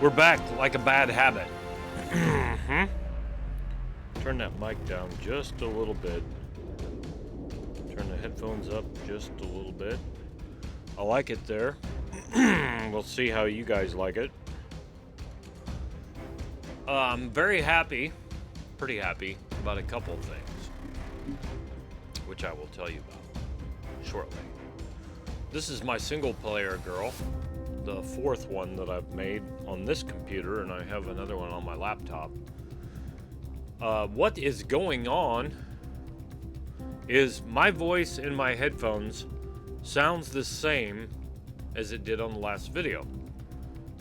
We're back like a bad habit. Turn that mic down just a little bit. Turn the headphones up just a little bit. I like it there. We'll see how you guys like it. I'm very happy, pretty happy about a couple of things, which I will tell you about shortly. This is my single player girl, the fourth one that I've made on this computer, and I have another one on my laptop. What is going on is my voice in my headphones sounds the same as it did on the last video.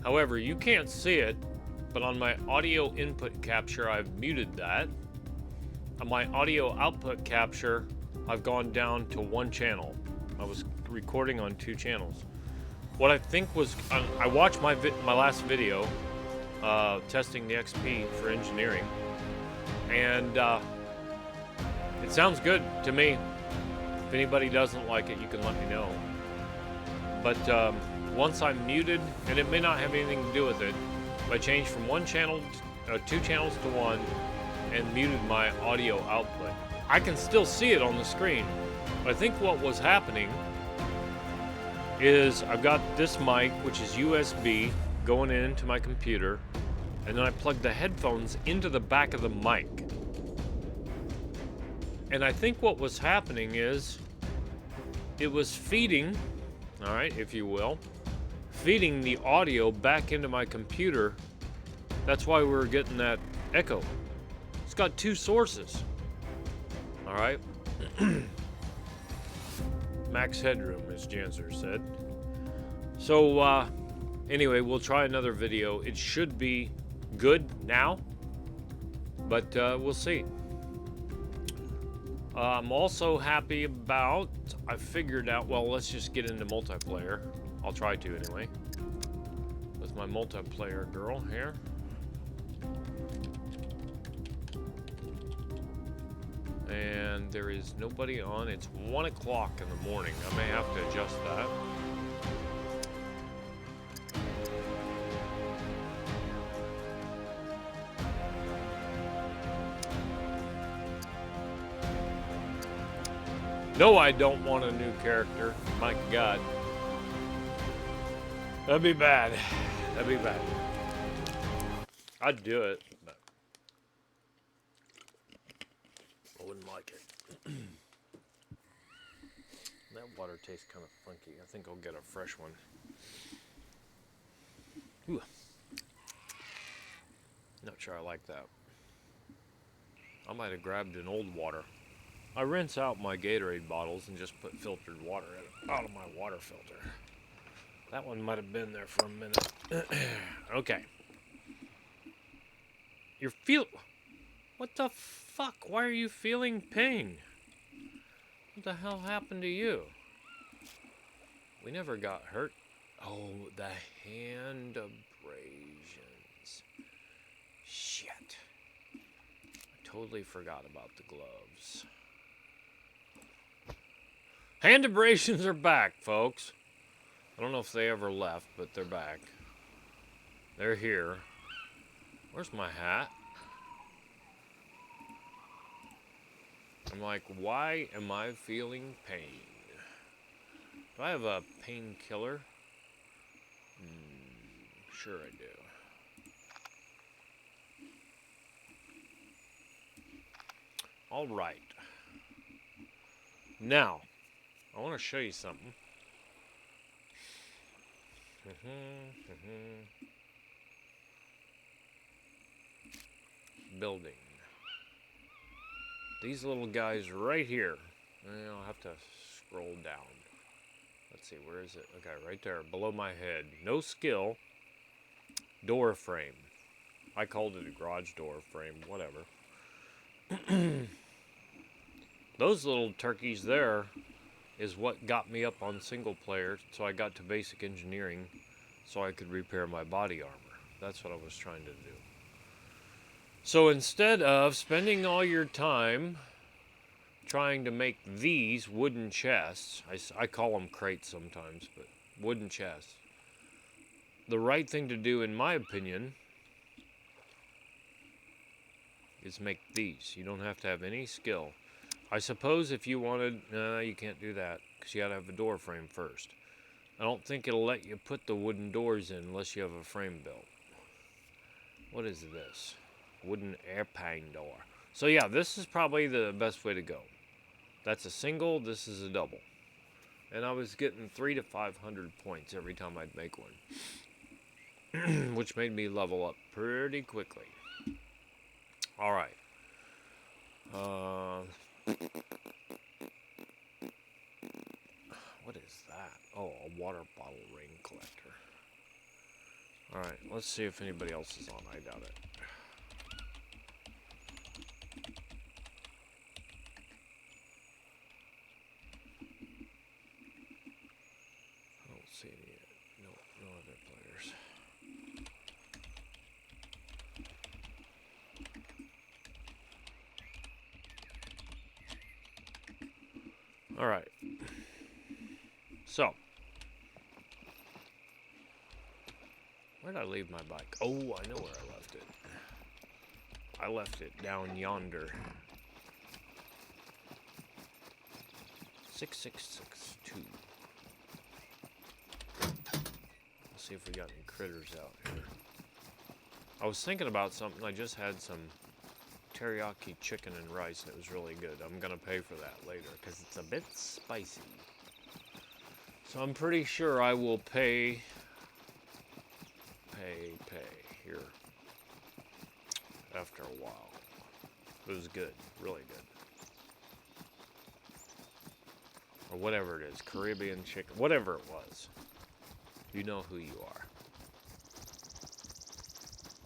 However, you can't see it, but on my audio input capture, I've muted that. On my audio output capture, I've gone down to one channel. I was recording on two channels. What I think was, I watched my last video, testing the XP for engineering, and it sounds good to me. If anybody doesn't like it, you can let me know. But once I'm muted, and it may not have anything to do with it, I changed from one channel, two channels to one, and muted my audio output. I can still see it on the screen, but I think what was happening is I've got this mic, which is USB, going into my computer, and then I plugged the headphones into the back of the mic. And I think what was happening is it was feeding, all right, if you will, feeding the audio back into my computer. That's why we were getting that echo. It's got two sources. All right. Max headroom, as Janser said. So anyway, we'll try another video. It should be good now, but we'll see. I'm also happy about, I figured out, well, let's just get into multiplayer. I'll try to anyway. With my multiplayer girl here. And there is nobody on. It's 1 o'clock in the morning. I may have to adjust that. No, I don't want a new character. My God. That'd be bad. That'd be bad. I'd do it, but I wouldn't like it. That water tastes kind of funky. I think I'll get a fresh one. Ooh. Not sure I like that. I might have grabbed an old water. I rinse out my Gatorade bottles and just put filtered water out of my water filter. That one might have been there for a minute. Okay. What the fuck? Why are you feeling pain? What the hell happened to you? We never got hurt. Oh, the hand abrasions. Shit. I totally forgot about the gloves. Hand abrasions are back, folks. I don't know if they ever left, but they're back. They're here. Where's my hat? I'm like, why am I feeling pain? Do I have a painkiller? Sure I do. All right. Now, I want to show you something. Building. These little guys right here. I'll have to scroll down. Let's see, where is it? Okay, right there, below my head. No skill. Door frame. I called it a garage door frame, whatever. Those little turkeys there is what got me up on single player, so I got to basic engineering so I could repair my body armor. That's what I was trying to do. So instead of spending all your time trying to make these wooden chests, I call them crates sometimes, but wooden chests. the right thing to do, in my opinion, is make these. You don't have to have any skill. I suppose if you wanted, no, you can't do that because you got to have a door frame first. I don't think it'll let you put the wooden doors in unless you have a frame built. What is this? Wooden airplane door. So yeah, this is probably the best way to go. That's a single, this is a double. And I was getting 300 to 500 points every time I'd make one. Which made me level up pretty quickly. Alright. What is that? Oh, a water bottle ring collector. Alright, let's see if anybody else is on. I doubt it. I don't see any yet. No other players. Alright. So. Where did I leave my bike? Oh, I know where I left it. I left it down yonder. 6662. Let's see if we got any critters out here. I was thinking about something. I just had some teriyaki chicken and rice, and it was really good. I'm gonna pay for that later because it's a bit spicy. So I'm pretty sure I will pay here after a while. It was good, really good. Or whatever it is, Caribbean chicken, whatever it was. You know who you are.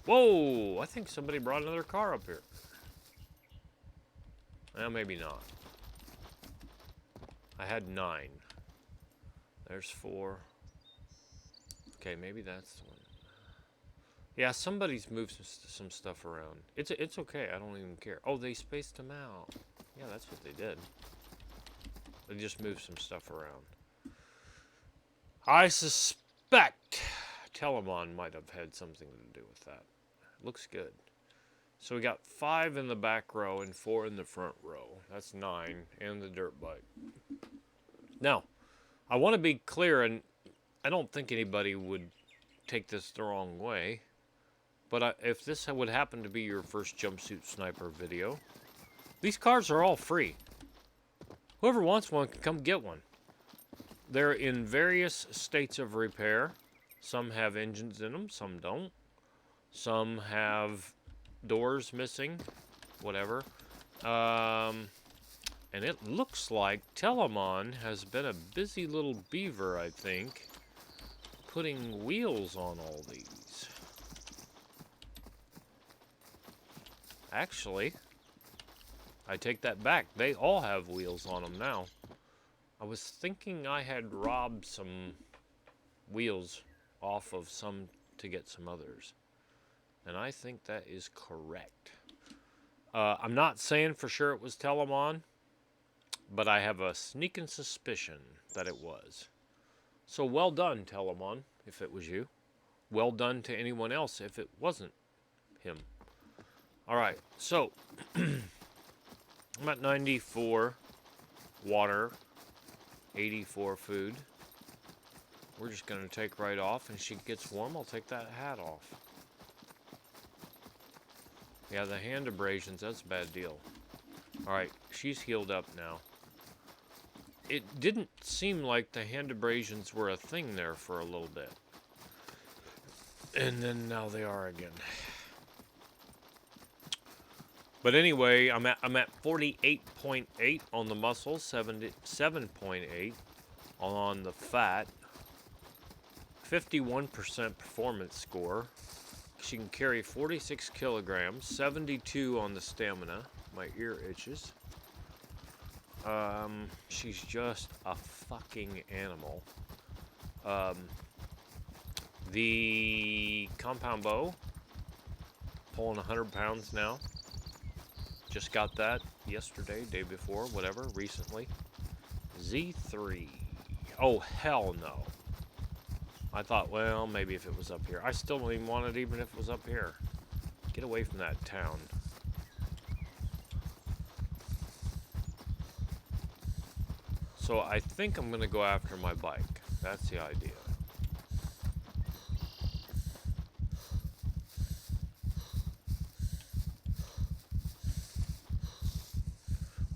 Whoa, I think somebody brought another car up here. Well, maybe not. I had 9. There's 4. Okay, maybe that's the one. Yeah, somebody's moved some stuff around. It's okay. I don't even care. Oh, they spaced them out. Yeah, that's what they did. They just moved some stuff around. I suspect Telemon might have had something to do with that. Looks good. So we got 5 in the back row and 4 in the front row. That's 9, and the dirt bike. Now, I want to be clear, and I don't think anybody would take this the wrong way. But if this would happen to be your first jumpsuit sniper video, these cars are all free. Whoever wants one can come get one. They're in various states of repair. Some have engines in them, some don't. Some have doors missing, whatever. And it looks like Telemon has been a busy little beaver, I think, putting wheels on all these. Actually, I take that back. They all have wheels on them now. I was thinking I had robbed some wheels off of some to get some others. And I think that is correct. I'm not saying for sure it was Telemon, but I have a sneaking suspicion that it was. So well done, Telemon, if it was you. Well done to anyone else if it wasn't him. Alright, so I'm at 94 water, 84 food. We're just going to take right off, and she gets warm, I'll take that hat off. Yeah, the hand abrasions, that's a bad deal. Alright, she's healed up now. It didn't seem like the hand abrasions were a thing there for a little bit. And then now they are again. But anyway, I'm at 48.8 on the muscle, 7.8 on the fat, 51% performance score. She can carry 46 kilograms, 72 on the stamina. My ear itches. She's just a fucking animal. The compound bow, pulling 100 pounds now. Just got that yesterday, day before, whatever, recently. Z3. Oh, hell no. I thought, well, maybe if it was up here. I still don't even want it even if it was up here. Get away from that town. So I think I'm going to go after my bike. That's the idea.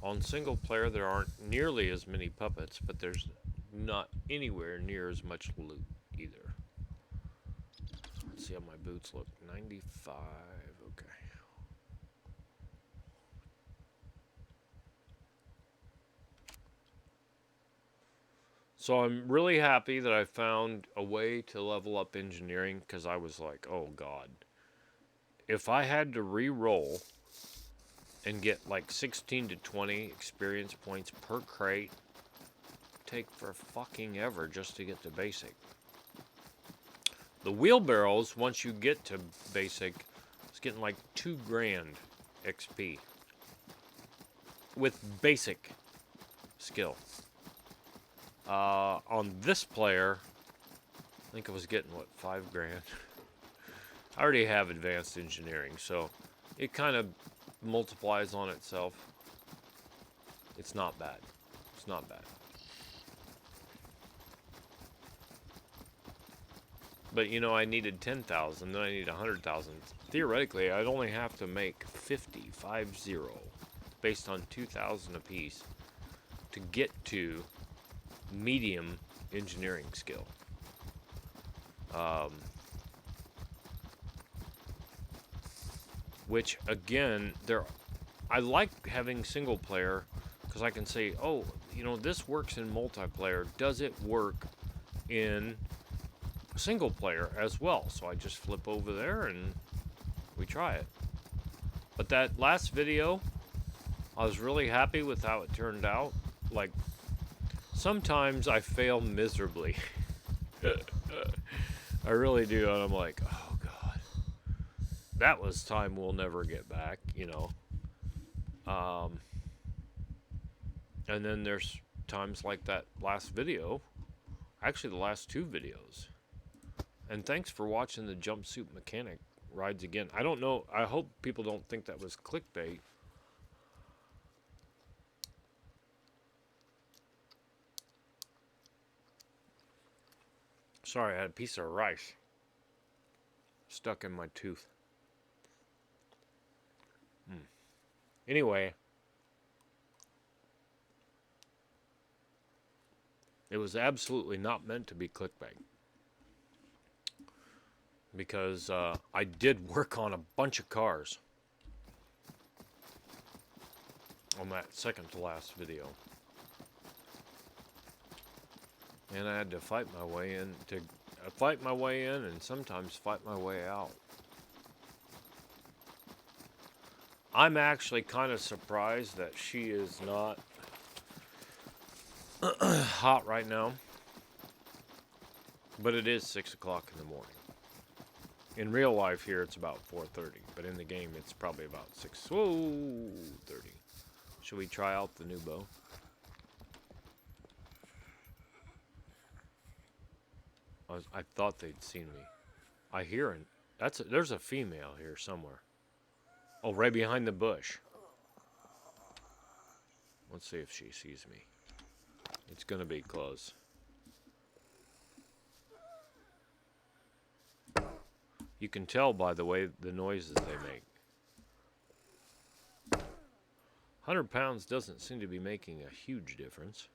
On single player, there aren't nearly as many puppets, but there's not anywhere near as much loot either. Let's see how my boots look. 95, okay. So I'm really happy that I found a way to level up engineering, because I was like, oh god. If I had to re-roll and get like 16 to 20 experience points per crate, take for fucking ever just to get to basic. The wheelbarrows, once you get to basic, it's getting like 2 grand XP with basic skill. On this player, I think I was getting, what, 5 grand? I already have advanced engineering, so it kind of multiplies on itself. It's not bad. It's not bad. But, you know, I needed 10,000, then I need 100,000. Theoretically, I'd only have to make 50, based on 2,000 apiece to get to medium engineering skill. Which, again, I like having single player because I can say, oh, you know, this works in multiplayer. Does it work in single player as well? So I just flip over there and we try it. But that last video, I was really happy with how it turned out. Like, sometimes I fail miserably. I really do, and I'm like, oh god, that was time we'll never get back, you know. And then there's times like that last video, actually the last 2 videos. And thanks for watching the jumpsuit mechanic rides again. I don't know, I hope people don't think that was clickbait. Sorry, I had a piece of rice stuck in my tooth. Anyway, it was absolutely not meant to be clickbait. Because I did work on a bunch of cars on that second to last video. And I had to fight my way in and sometimes fight my way out. I'm actually kind of surprised that she is not hot right now. But it is 6 o'clock in the morning. In real life here it's about 4:30, but in the game it's probably about 6:30. Should we try out the new bow? I thought they'd seen me. I hear it. There's a female here somewhere. Oh, right behind the bush. Let's see if she sees me. It's gonna be close. You can tell by the way the noises they make. 100 pounds doesn't seem to be making a huge difference.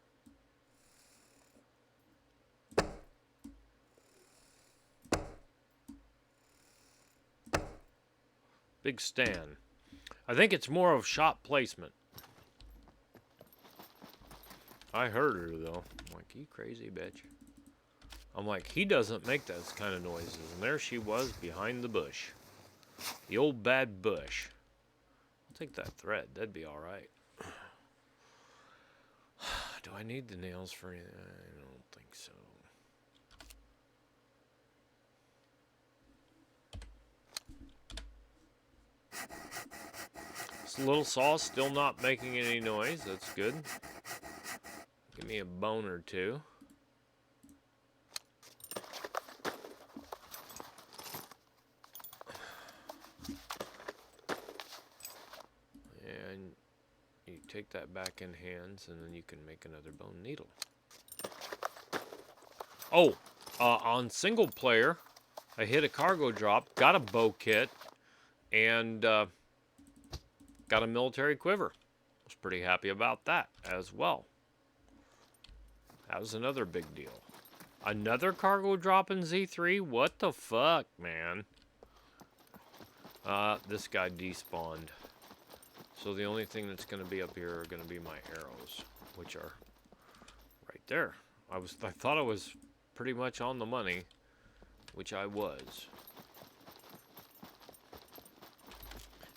Big stand. I think it's more of shot placement. I heard her though. I'm like, you crazy bitch. I'm like, he doesn't make those kind of noises. And there she was behind the bush. The old bad bush. I'll take that thread. That'd be alright. Do I need the nails for anything? I don't think so. This little saw still not making any noise. That's good. Give me a bone or two. take that back in hands, and then you can make another bone needle. Oh, on single player, I hit a cargo drop, got a bow kit, and got a military quiver. Was pretty happy about that as well. That was another big deal. Another cargo drop in Z3? What the fuck, man? This guy despawned. So the only thing that's going to be up here are going to be my arrows, which are right there. I thought I was pretty much on the money, which I was.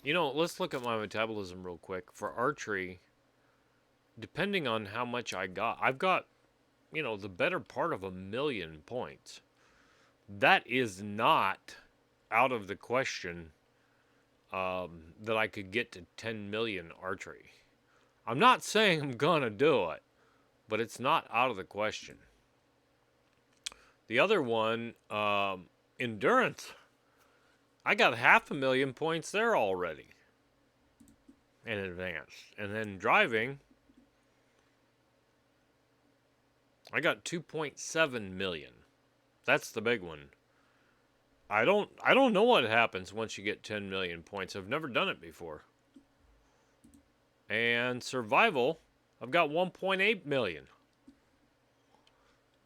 You know, let's look at my metabolism real quick. For archery, depending on how much I've got, you know, the better part of 1,000,000 points. That is not out of the question that I could get to 10 million archery. I'm not saying I'm gonna do it, but it's not out of the question. The other one, endurance, I got 500,000 points there already in advance. And then driving, I got 2.7 million. That's the big one. I don't know what happens once you get 10 million points. I've never done it before. And survival, I've got 1.8 million.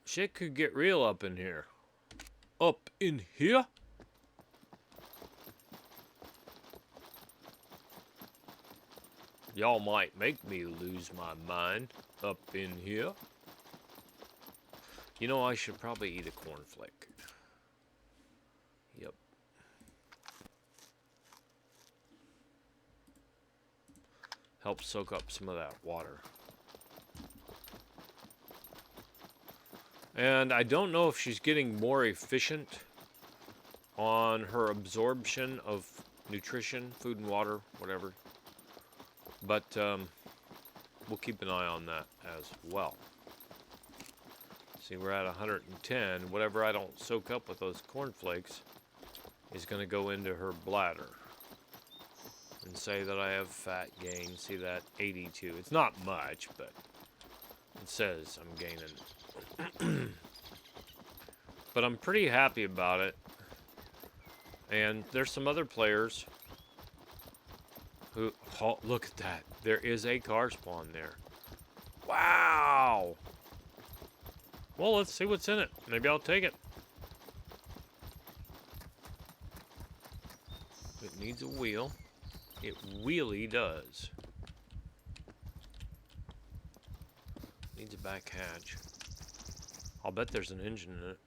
Shit could get real up in here. Up in here? Y'all might make me lose my mind up in here. You know, I should probably eat a cornflake. Yep. Help soak up some of that water. And I don't know if she's getting more efficient on her absorption of nutrition, food and water, whatever. But we'll keep an eye on that as well. See, we're at 110. Whatever I don't soak up with those cornflakes is going to go into her bladder. And say that I have fat gain. See that? 82. It's not much, but it says I'm gaining. But I'm pretty happy about it. And there's some other players who... Oh, look at that. There is a car spawn there. Wow! Well, let's see what's in it. Maybe I'll take it. It needs a wheel. It really does. Needs a back hatch. I'll bet there's an engine in it.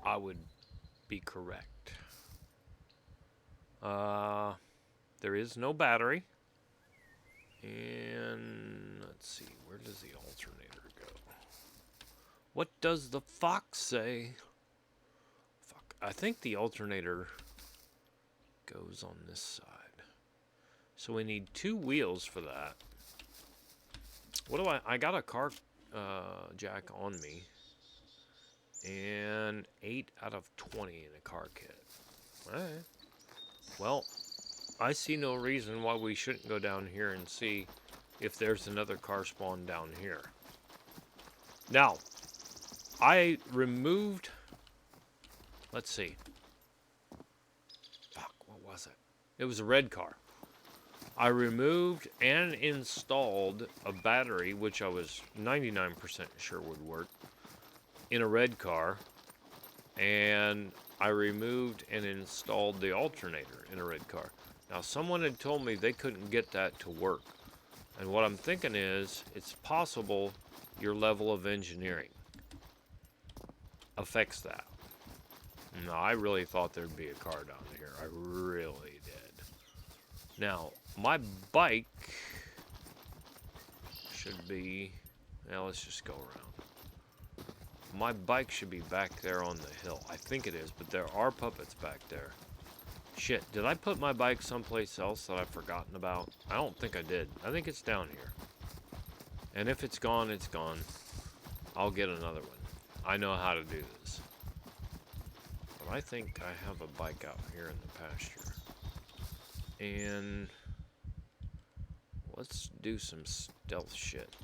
I would be correct. There is no battery. And let's see, where does the alternator go? What does the fox say? Fuck, I think the alternator goes on this side. So we need 2 wheels for that. What do I got a car jack on me. And 8 out of 20 in a car kit. Alright. Well, I see no reason why we shouldn't go down here and see if there's another car spawn down here. Now, I removed... Let's see. Fuck, what was it? It was a red car. I removed and installed a battery, which I was 99% sure would work, in a red car. And I removed and installed the alternator in a red car. Now, someone had told me they couldn't get that to work. And what I'm thinking is, it's possible your level of engineering affects that. No, I really thought there'd be a car down here. I really did. Now, my bike should be... Now, let's just go around. My bike should be back there on the hill. I think it is, but there are puppets back there. Shit, did I put my bike someplace else that I've forgotten about? I don't think I did. I think it's down here. And if it's gone, it's gone. I'll get another one. I know how to do this. But I think I have a bike out here in the pasture. And let's do some stealth shit.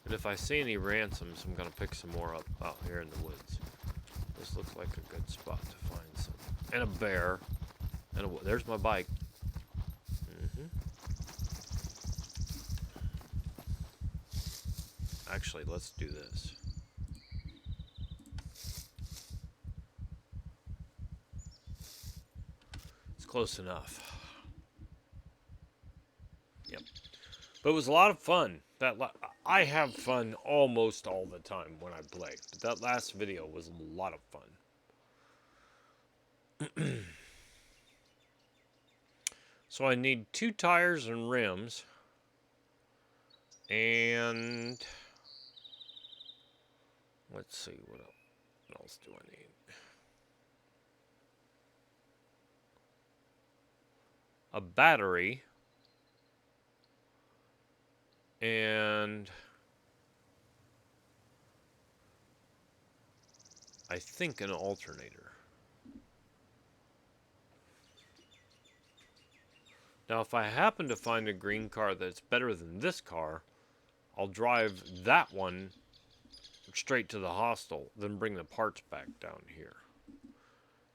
And if I see any ransoms, I'm gonna pick some more up out here in the woods. This looks like a good spot to find some. And a bear. And there's my bike. Actually, let's do this. It's close enough. Yep. But it was a lot of fun. I have fun almost all the time when I play. But that last video was a lot of fun. So I need 2 tires and rims. And let's see, what else do I need? A battery. And I think an alternator. Now, if I happen to find a green car that's better than this car, I'll drive that one straight to the hostel, then bring the parts back down here.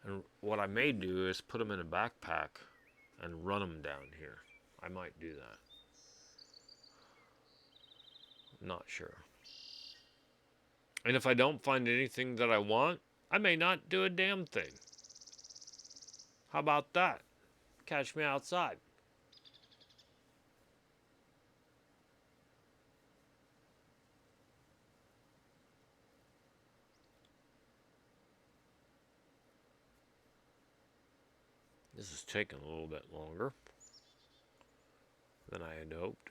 And what I may do is put them in a backpack and run them down here. I might do that. Not sure. And if I don't find anything that I want, I may not do a damn thing. How about that? Catch me outside. This is taking a little bit longer than I had hoped.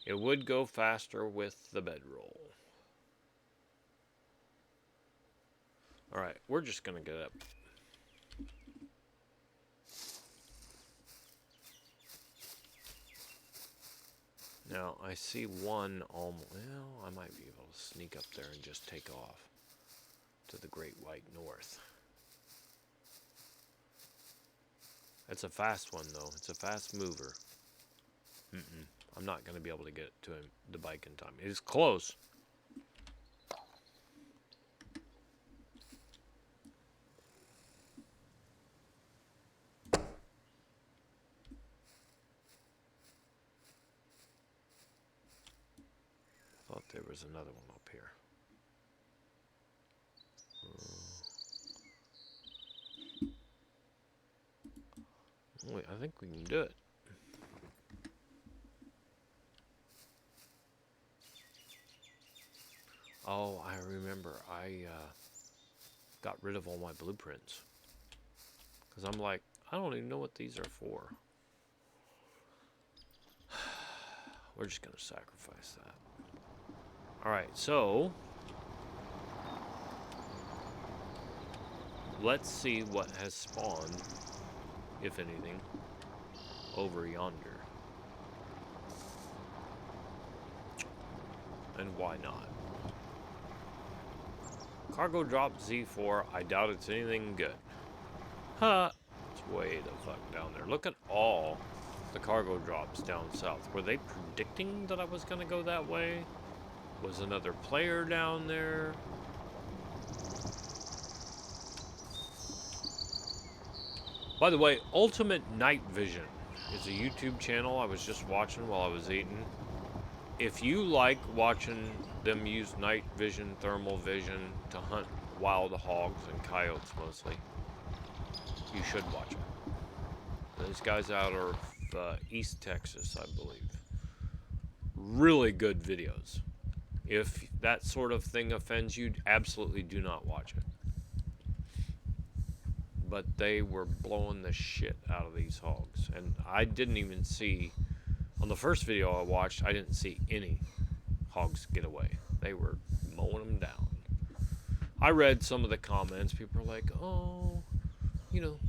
It would go faster with the bedroll. Alright, we're just going to get up. Now, I see one almost... Well, I might be able to sneak up there and just take off to the Great White North. It's a fast one, though. It's a fast mover. I'm not going to be able to get to him, the bike in time. It's close. Thought there was another one up here. Wait, I think we can do it. Oh, I remember. I got rid of all my blueprints. Because I'm like, I don't even know what these are for. We're just going to sacrifice that. Alright, so let's see what has spawned, if anything, over yonder. And why not? Cargo drop Z4, I doubt it's anything good. Huh, it's way the fuck down there. Look at all the cargo drops down south. Were they predicting that I was going to go that way? Was another player down there? By the way, Ultimate Night Vision is a YouTube channel I was just watching while I was eating. If you like watching them use night vision, thermal vision to hunt wild hogs and coyotes mostly, you should watch it. These guys out of East Texas, I believe. Really good videos. If that sort of thing offends you, absolutely do not watch it. But they were blowing the shit out of these hogs. And I didn't even see, on the first video I watched, I didn't see any hogs get away. They were mowing them down. I read some of the comments. People are like, oh, you know,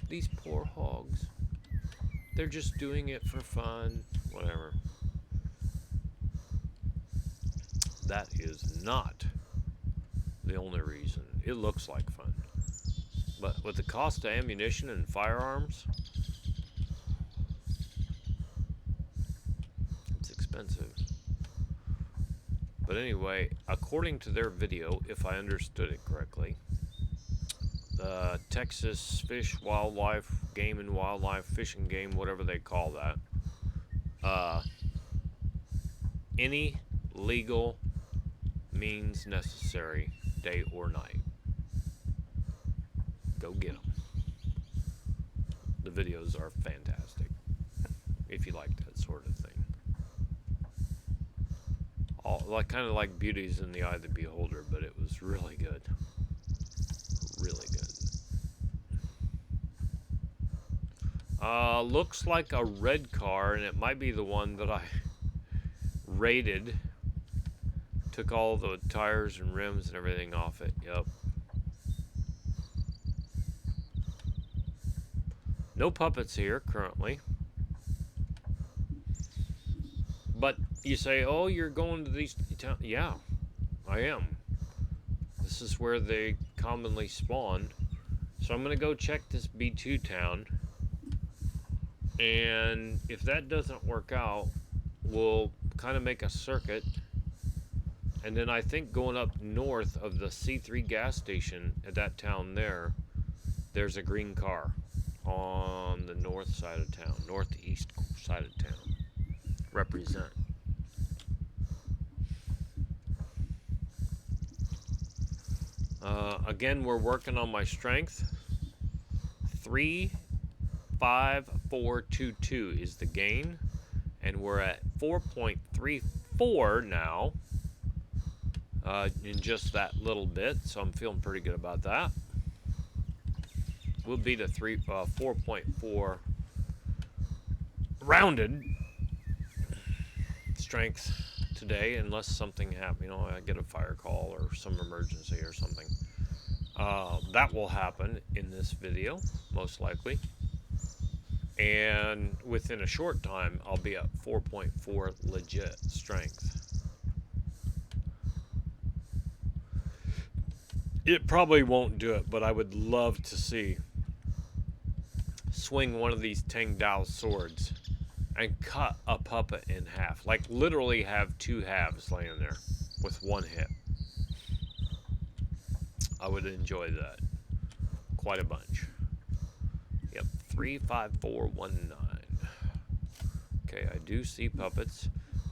these poor hogs. They're just doing it for fun, whatever. That is not the only reason. It looks like fun. But with the cost of ammunition and firearms, it's expensive. But anyway, according to their video, if I understood it correctly, the Texas Fish, Wildlife, Game and Wildlife, Fish and Game, whatever they call that, any legal means necessary, day or night. Go get them. The videos are fantastic, if you like that sort of thing. Kind of like beauty's in the eye of the beholder, but it was really good. Really good. Looks like a red car, and it might be the one that I raided. Took all the tires and rims and everything off it. Yep. No puppets here currently. But you say, oh, you're going to these towns. Yeah, I am. This is where they commonly spawn. So I'm going to go check this B2 town. And if that doesn't work out, we'll kind of make a circuit. And then I think going up north of the C3 gas station at that town there's a green car on the north side of town, northeast side of town. Represent. Again, we're working on my strength. 35422 is the gain, and we're at 4.34 now. In just that little bit, so I'm feeling pretty good about that. We'll beat a 4.4 rounded strength today, unless something happens. You know, I get a fire call or some emergency or something. That will happen in this video, most likely. And within a short time, I'll be at 4.4 legit strength. It probably won't do it, but I would love to see swing one of these Tang Dao swords and cut a puppet in half. Like literally have two halves laying there with one hit. I would enjoy that quite a bunch. Yep, 35419. Okay, I do see puppets.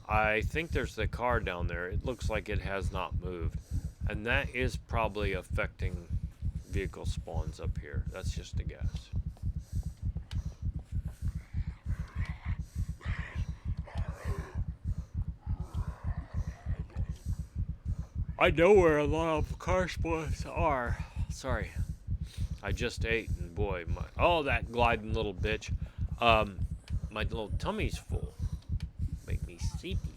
I think there's the car down there. It looks like it has not moved. And that is probably affecting vehicle spawns up here. That's just a guess. I know where a lot of car spawns are. Sorry. I just ate, and boy, that gliding little bitch. My little tummy's full. Make me sleepy.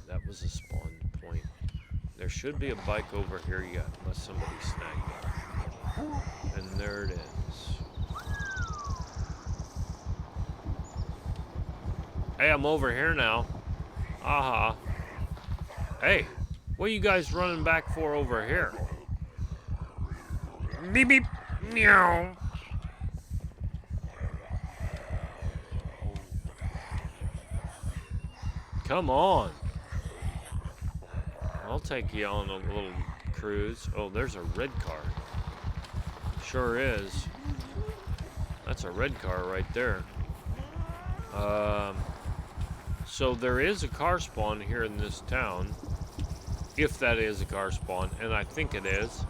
That was a spawn point. There should be a bike over here yet, unless somebody snagged it. And there it is. Hey, I'm over here now. Aha. Hey, what are you guys running back for over here? Beep beep. Meow. Come on. I'll take you on a little cruise. Oh, there's a red car. Sure is. That's a red car right there. So there is a car spawn here in this town. If that is a car spawn, and I think it is.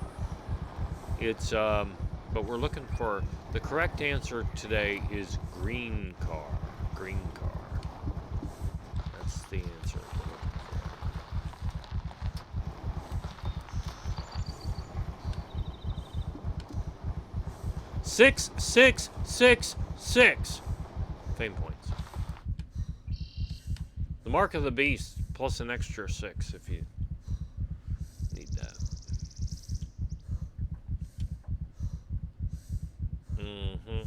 It's, but we're looking for, the correct answer today is green car. Green car. That's the answer. 66666 fame points. The mark of the beast plus an extra 6 if you need that. Mm-hmm.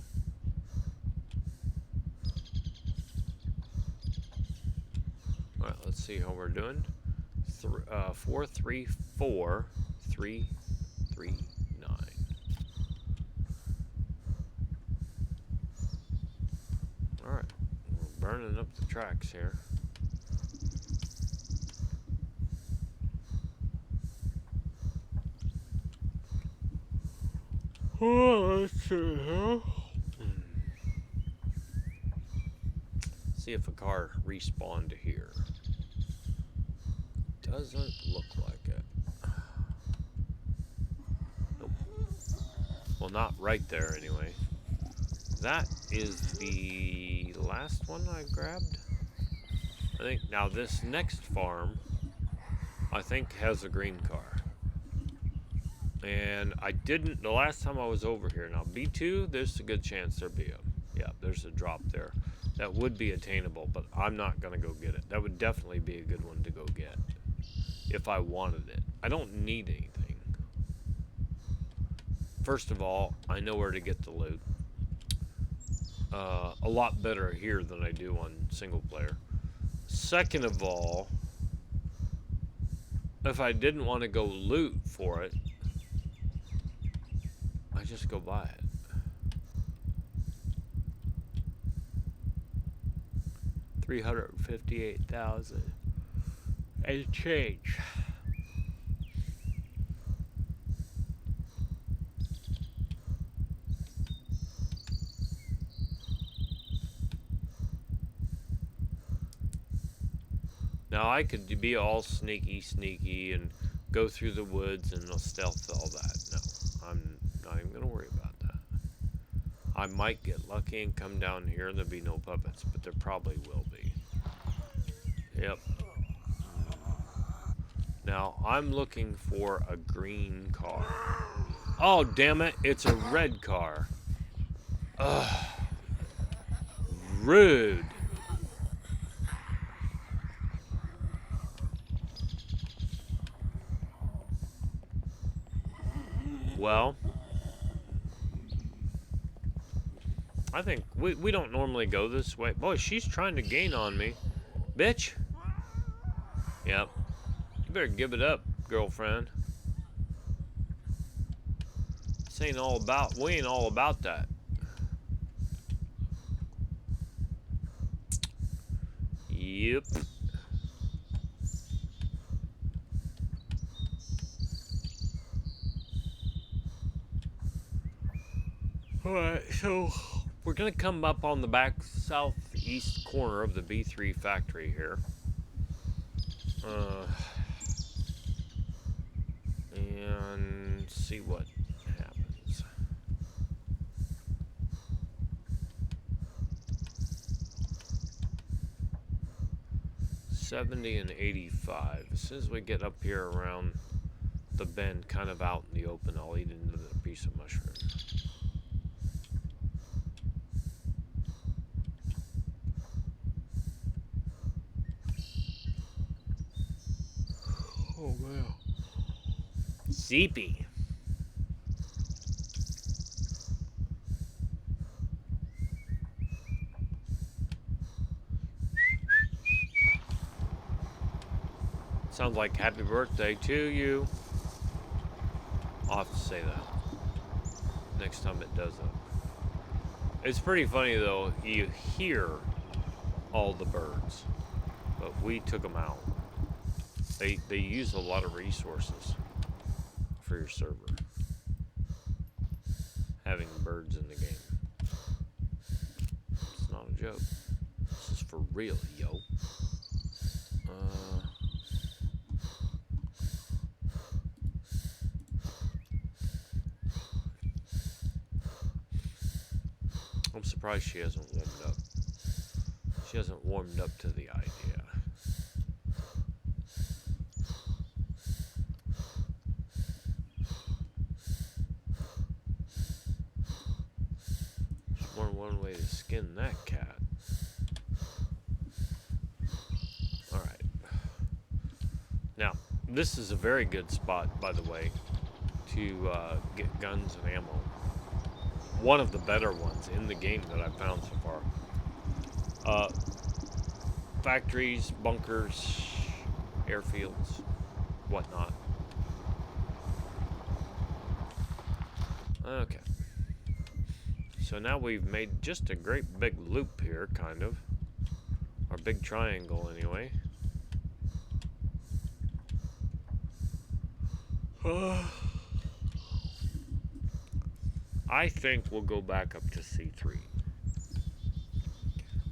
All right, let's see how we're doing. 4, 3, 4, 3, 3, 9. All right, we're burning up the tracks here. Oh, let's see, huh? See if a car respawned to here. Doesn't look like it. Nope. Well, not right there anyway. That is the last one I grabbed. I think now this next farm, I think, has a green car. And I didn't, the last time I was over here. Now B2, there's a good chance there'd be yeah, there's a drop there. That would be attainable, but I'm not gonna go get it. That would definitely be a good one to go get if I wanted it. I don't need anything. First of all, I know where to get the loot. A lot better here than I do on single player. Second of all, if I didn't want to go loot for it, I just go buy it. $358,000 and change. Now I could be all sneaky and go through the woods and stealth all that. No, I'm not even gonna worry about that. I might get lucky and come down here and there'll be no puppets, but there probably will be. Yep. Now I'm looking for a green car. Oh, damn it, it's a red car. Ugh. Rude. Well, I think we don't normally go this way. Boy, she's trying to gain on me. Bitch. Yep. You better give it up, girlfriend. This ain't all about, we ain't all about that. Yep. Alright, so we're gonna come up on the back southeast corner of the B3 factory here. And see what happens. 70 and 85. As soon as we get up here around the bend, kind of out in the open, I'll eat another piece of mushroom. Oh, wow. Seepy. Sounds like happy birthday to you. I'll have to say that next time it does that. It's pretty funny though, you hear all the birds, but we took them out. They use a lot of resources for your server, having birds in the game. It's not a joke. This is for real, yo. I'm surprised she hasn't warmed up. She hasn't warmed up to the idea. There's more than one way to skin that cat. Alright. Now, this is a very good spot, by the way, to get guns and ammo. one of the better ones in the game that I've found so far. Factories, bunkers, airfields, whatnot. Okay. So now we've made just a great big loop here, kind of. Our big triangle, anyway. I think we'll go back up to C3.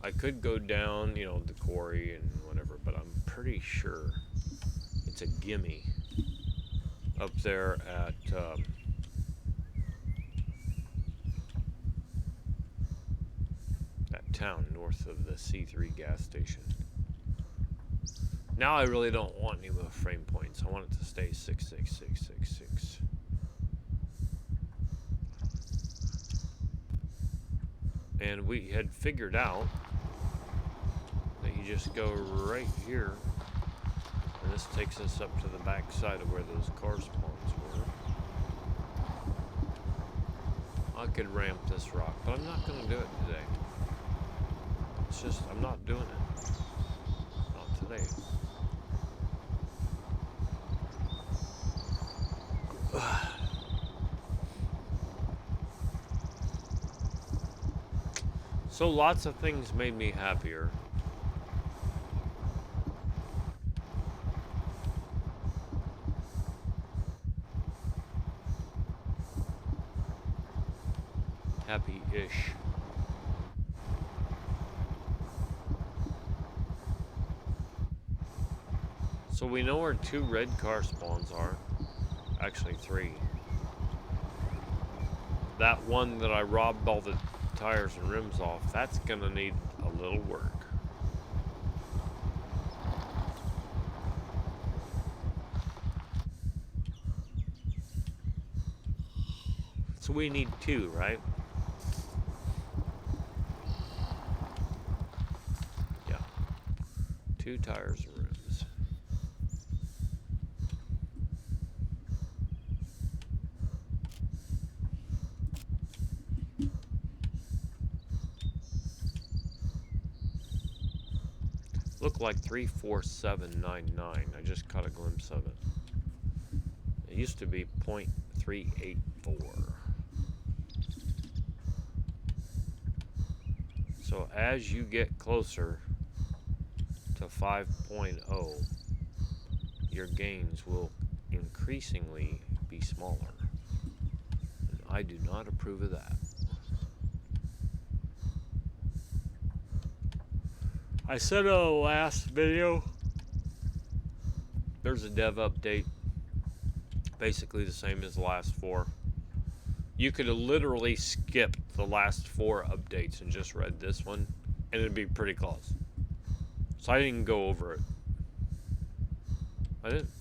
I could go down, you know, the quarry and whatever, but I'm pretty sure it's a gimme up there at that town north of the C3 gas station. Now I really don't want any more frame points. I want it to stay 66666. And we had figured out that you just go right here, and this takes us up to the back side of where those car spawns were. I could ramp this rock, but I'm not going to do it today. It's just, I'm not doing it. Not today. So lots of things made me happier. Happy-ish. So we know where 2 red car spawns are. Actually 3. That one that I robbed all the tires and rims off, that's gonna need a little work. So we need 2, right? Yeah. 2 tires and rims. Looked like 34799. I just caught a glimpse of it. It used to be .384. So as you get closer to 5.0, your gains will increasingly be smaller. And I do not approve of that. I said in the last video, there's a dev update, basically the same as the last 4. You could have literally skipped the last 4 updates and just read this one, and it'd be pretty close. So I didn't go over it. I didn't.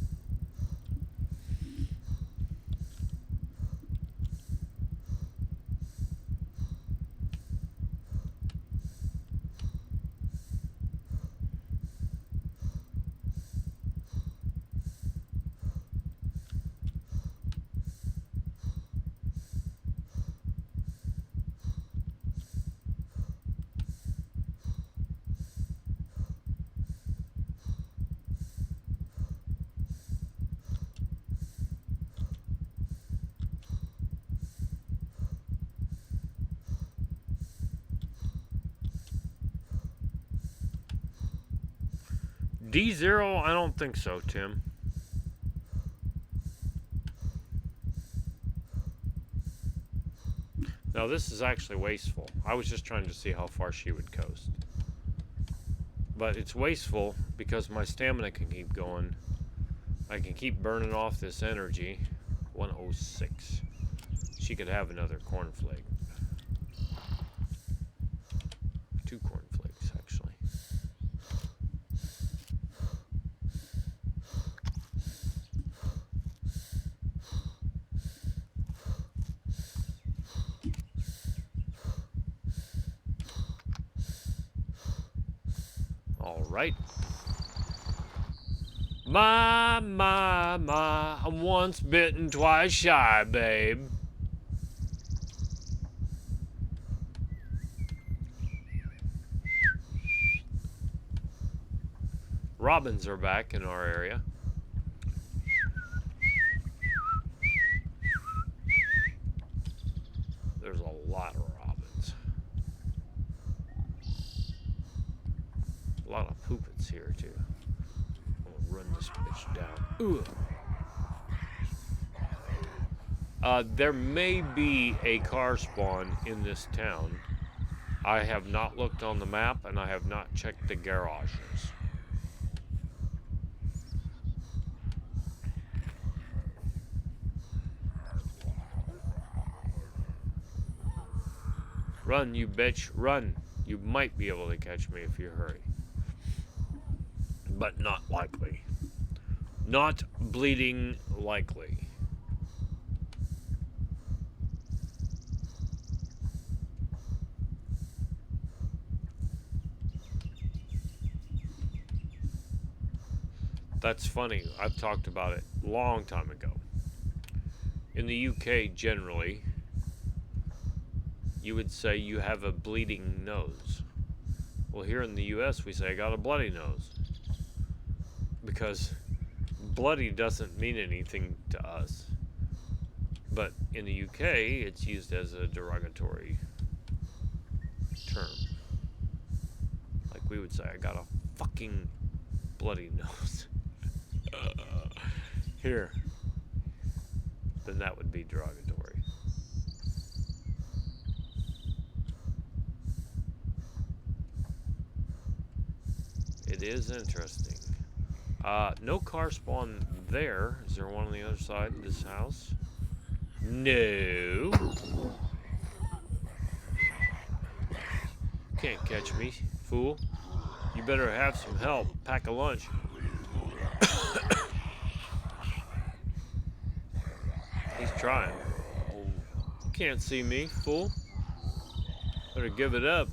D0, I don't think so, Tim. Now this is actually wasteful. I was just trying to see how far she would coast. But it's wasteful because my stamina can keep going. I can keep burning off this energy. 106. She could have another cornflake. 2 cornflakes, actually. All right. My, I'm once bitten, twice shy, babe. Robins are back in our area. There's a lot of robins. A lot of poopits here too. I'm gonna run this bitch down. Ooh. There may be a car spawn in this town. I have not looked on the map and I have not checked the garages. Run, you bitch, run. You might be able to catch me if you hurry. But not likely. Not bleeding likely. That's funny. I've talked about it a long time ago. In the UK, generally, you would say you have a bleeding nose. Well, here in the US, we say I got a bloody nose. Because bloody doesn't mean anything to us. But in the UK, it's used as a derogatory term. Like we would say, I got a fucking bloody nose. Here. Then that would be derogatory. It is interesting. No car spawn there. Is there one on the other side of this house? No. Can't catch me, fool. You better have some help. Pack a lunch. He's trying. You can't see me, fool. Better give it up.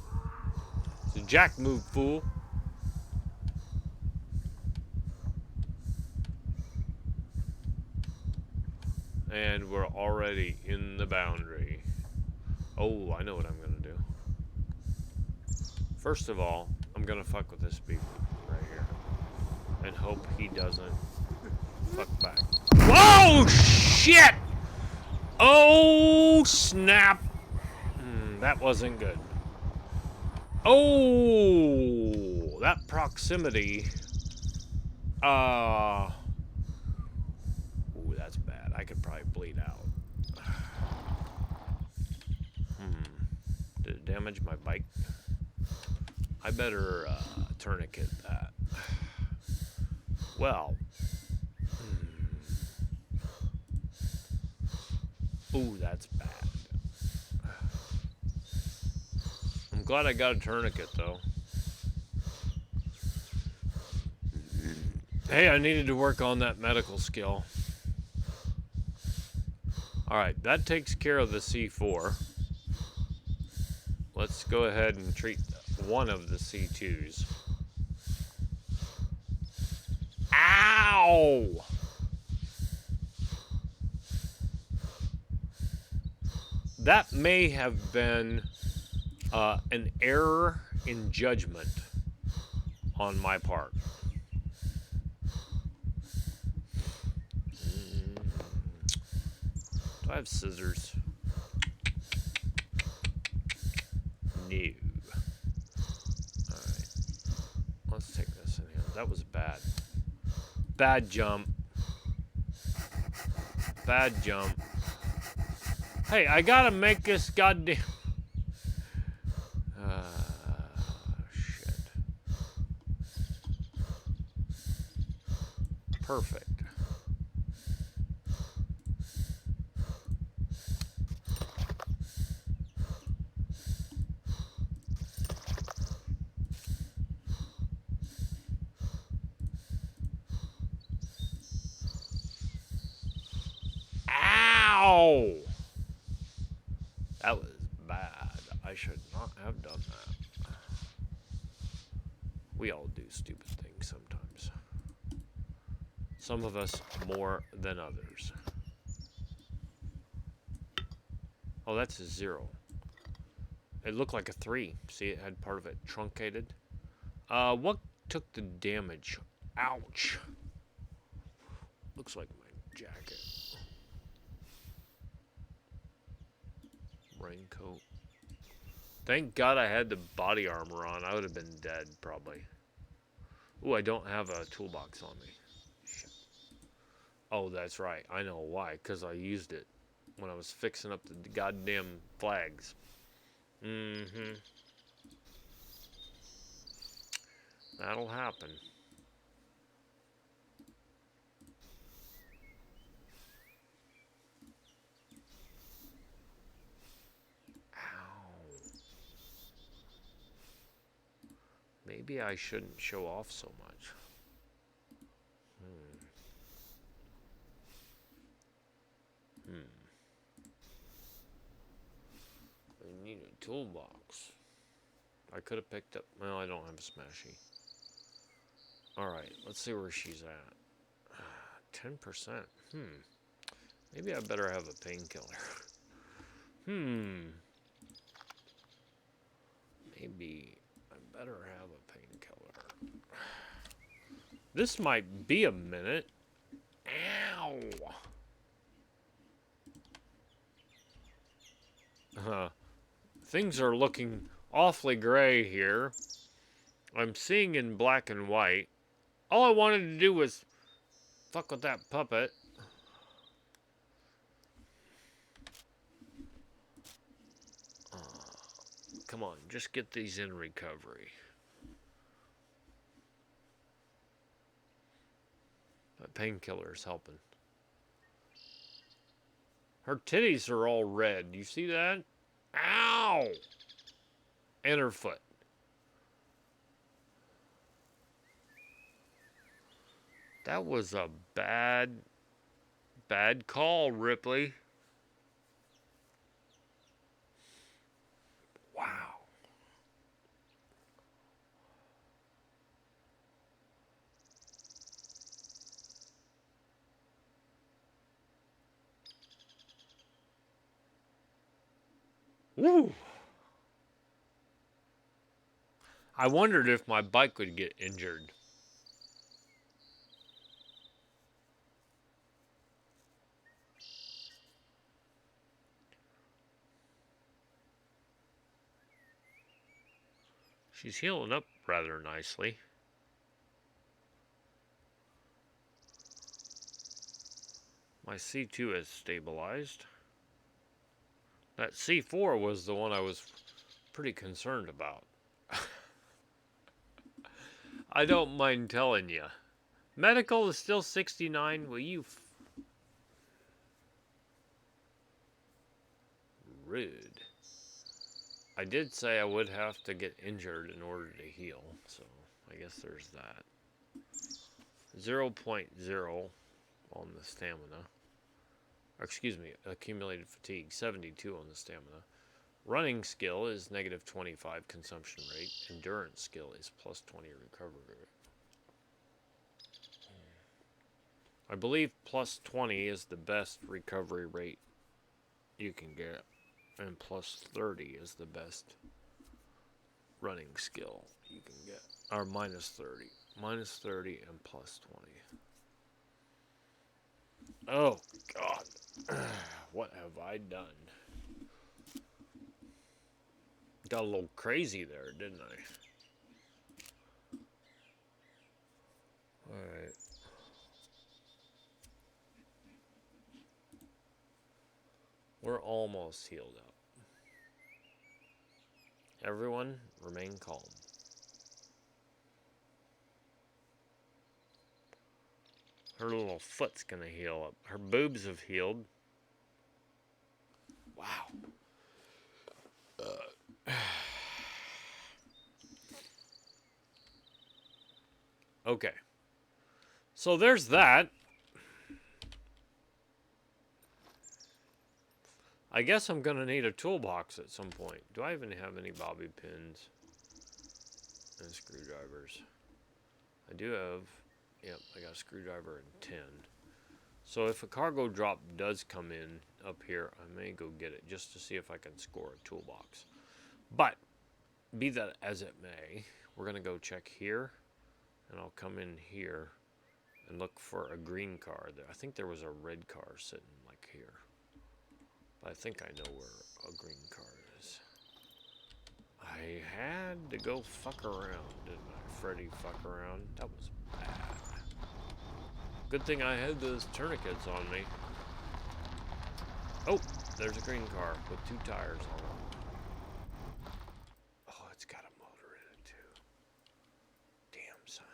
It's a jack move, fool. And we're already in the boundary. Oh, I know what I'm gonna do. First of all, I'm gonna fuck with this beaver right here. And hope he doesn't fuck back. Whoa, shit! Oh, snap. That wasn't good. Oh, that proximity. Ooh, that's bad. I could probably bleed out. Did it damage my bike? I better tourniquet that. Well. Ooh, that's bad. I'm glad I got a tourniquet, though. Hey, I needed to work on that medical skill. Alright, that takes care of the C4. Let's go ahead and treat one of the C2s. Ow! That may have been an error in judgment on my part. Do I have scissors? No. Alright. Let's take this in here. That was bad. Bad jump. Bad jump. Hey, I gotta make this goddamn... shit. Perfect. Ow! That was bad. I should not have done that. We all do stupid things sometimes. Some of us more than others. Oh, that's a 0. It looked like a 3. See, it had part of it truncated. What took the damage Ouch. Looks like my jacket. Raincoat. Thank God I had the body armor on. I would have been dead, probably. Ooh, I don't have a toolbox on me. Shit. Oh, that's right. I know why. Because I used it when I was fixing up the goddamn flags. Mm-hmm. That'll happen. Ow. Maybe I shouldn't show off so much. I need a toolbox. I could have picked up... Well, I don't have a smashy. Alright, let's see where she's at. 10%. Maybe I better have a painkiller. Maybe I better have a painkiller. This might be a minute. Ow! Things are looking awfully gray here. I'm seeing in black and white. All I wanted to do was fuck with that puppet. Come on, just get these in recovery. That painkiller is helping. Her titties are all red. You see that? Ow! And her foot. That was a bad call, Ripley. Wow. Woo! I wondered if my bike would get injured. She's healing up rather nicely. My C2 has stabilized. That C4 was the one I was pretty concerned about. I don't mind telling you. Medical is still 69. Will you... Rude. I did say I would have to get injured in order to heal, so I guess there's that. 0.0 on the stamina. Excuse me, accumulated fatigue, 72 on the stamina. Running skill is negative 25 consumption rate. Endurance skill is plus 20 recovery rate. I believe plus 20 is the best recovery rate you can get. And plus 30 is the best running skill you can get. Or minus 30. Minus 30 and plus 20. Oh, God. What have I done? Got a little crazy there, didn't I? Alright. We're almost healed up. Everyone, remain calm. Her little foot's gonna heal up. Her boobs have healed. Wow. Okay. So there's that. I guess I'm gonna need a toolbox at some point. Do I even have any bobby pins and screwdrivers? I do have, yep, I got a screwdriver and 10. So if a cargo drop does come in up here, I may go get it just to see if I can score a toolbox. But, be that as it may, we're gonna go check here And I'll come in here and look for a green car. I think there was a red car sitting like here. But I think I know where a green car is. I had to go fuck around, didn't I? Freddy fuck around. That was bad. Good thing I had those tourniquets on me. Oh, there's a green car with 2 tires on it. Oh, it's got a motor in it too. Damn, son.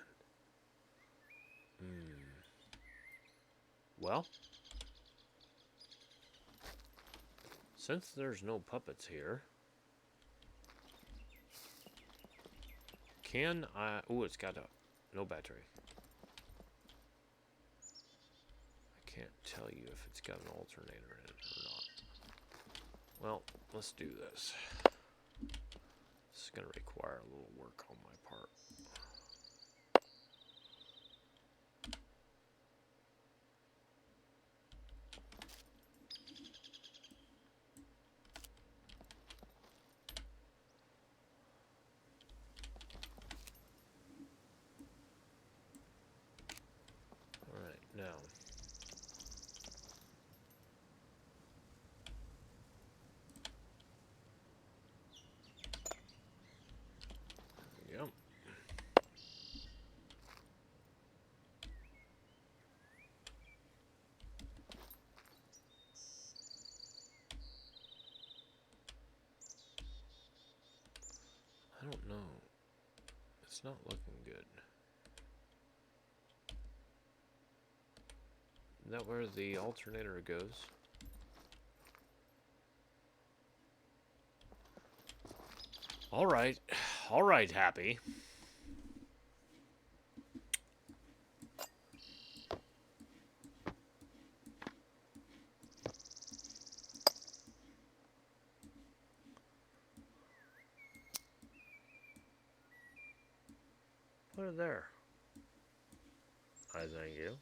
Well, since there's no puppets here, can I... Oh, it's got no battery. I can't tell you if it's got an alternator in it or not. Well, let's do this. This is going to require a little work on my part. Alright, now. Yep. I don't know. It's not looking good. Is that where the alternator goes? Alright. Alright, Happy. Put it there. I thank you.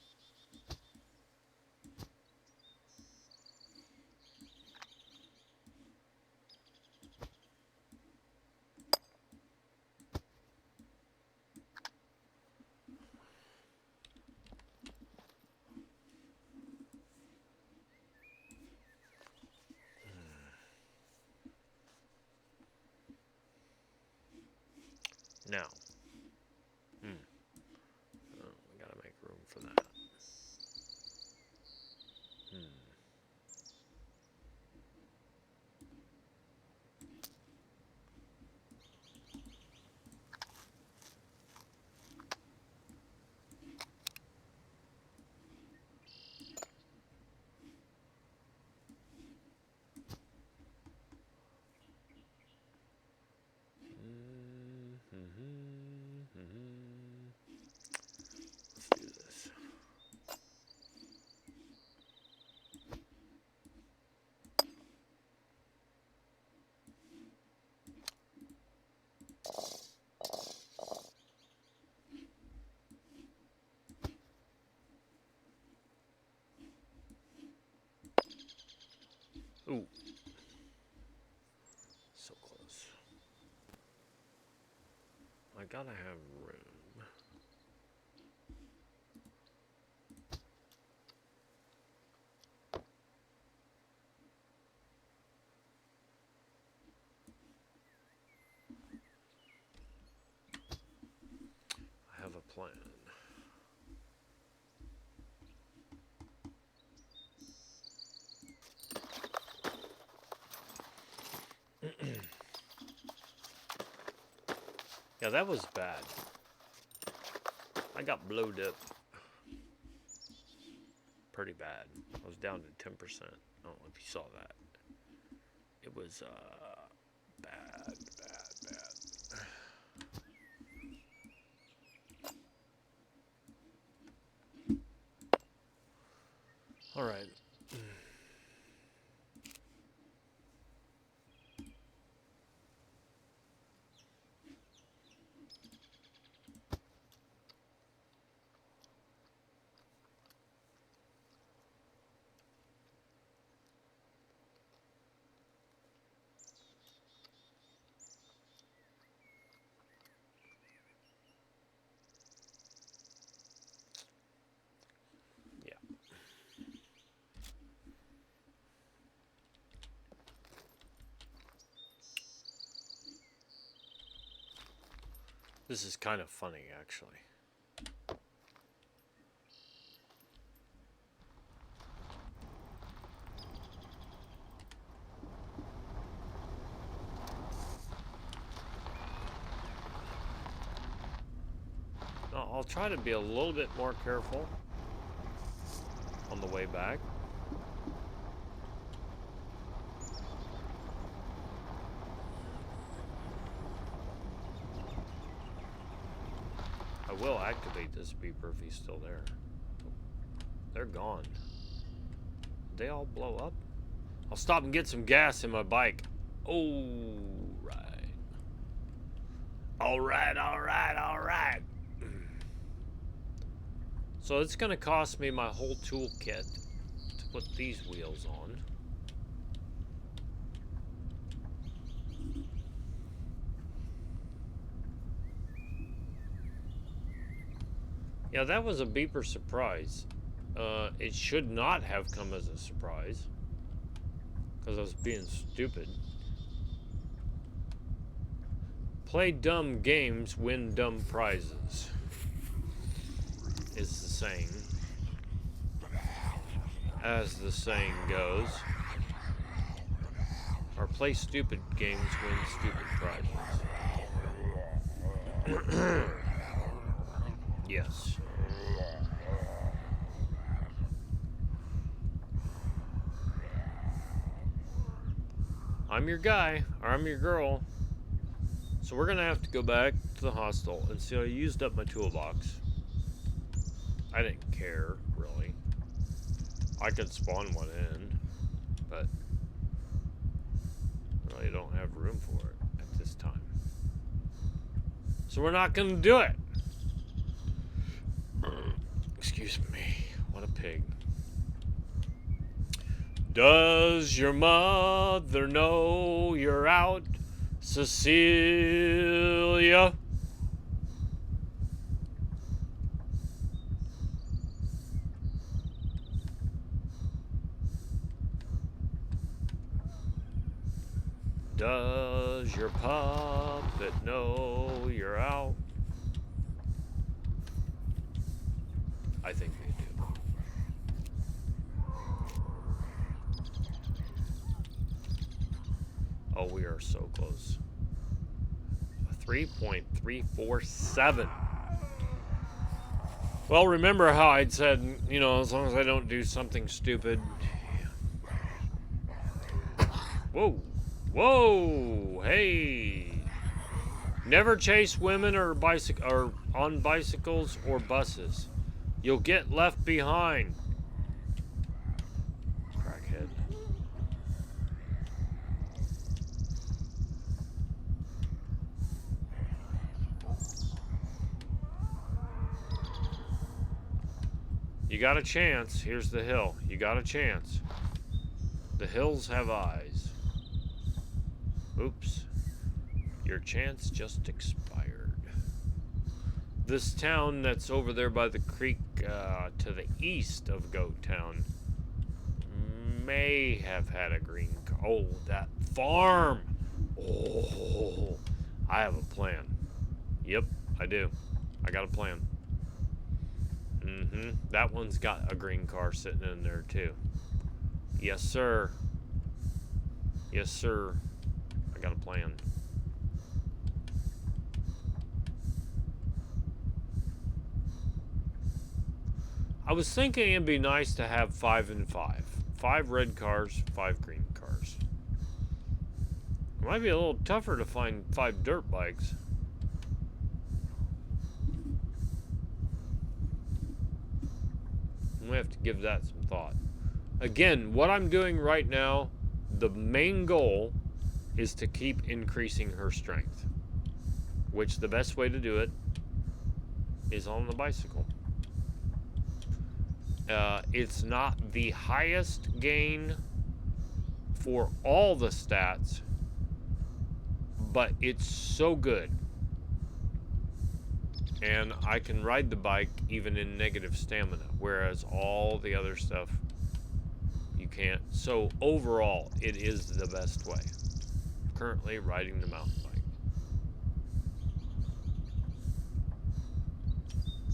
Now. Oh, we gotta make room for that. Let's do this. Ooh. So close. I gotta have room. I have a plan. Yeah, that was bad. I got blowed up pretty bad. I was down to 10%. I don't know if you saw that. It was bad. All right. This is kind of funny, actually. I'll try to be a little bit more careful on the way back. I will activate this beeper if he's still there. They're gone. Did they all blow up? I'll stop and get some gas in my bike. Oh, right. All right, all right, all right. So it's going to cost me my whole toolkit to put these wheels on. Yeah, that was a beeper surprise. It should not have come as a surprise, because I was being stupid. Play dumb games, win dumb prizes, is the saying. As the saying goes. Or play stupid games, win stupid prizes. Yes. I'm your guy, or I'm your girl. So we're gonna have to go back to the hostel and see. I used up my toolbox. I didn't care, really. I could spawn one in, but I really don't have room for it at this time. So we're not gonna do it. Excuse me, what a pig. Does your mother know you're out, Cecilia? Does your puppet know you're out? I think they do. Oh, we are so close. 3.347. Well, remember how I'd said, you know, as long as I don't do something stupid. Whoa. Whoa. Hey. Never chase women or on bicycles or buses. You'll get left behind. Crackhead. You got a chance. Here's the hill. You got a chance. The hills have eyes. Oops. Your chance just expired. This town that's over there by the creek to the east of Goat Town may have had a green car. Oh, that farm. Oh, I have a plan. Yep, I do. I got a plan. That one's got a green car sitting in there too. Yes, sir. Yes, sir. I got a plan. I was thinking it'd be nice to have 5 and 5. 5 red cars, 5 green cars. It might be a little tougher to find 5 dirt bikes. We have to give that some thought. Again, what I'm doing right now, the main goal is to keep increasing her strength. Which the best way to do it is on the bicycle. It's not the highest gain for all the stats, but it's so good. And I can ride the bike even in negative stamina, whereas all the other stuff you can't. So overall, it is the best way. Currently riding the mountain bike.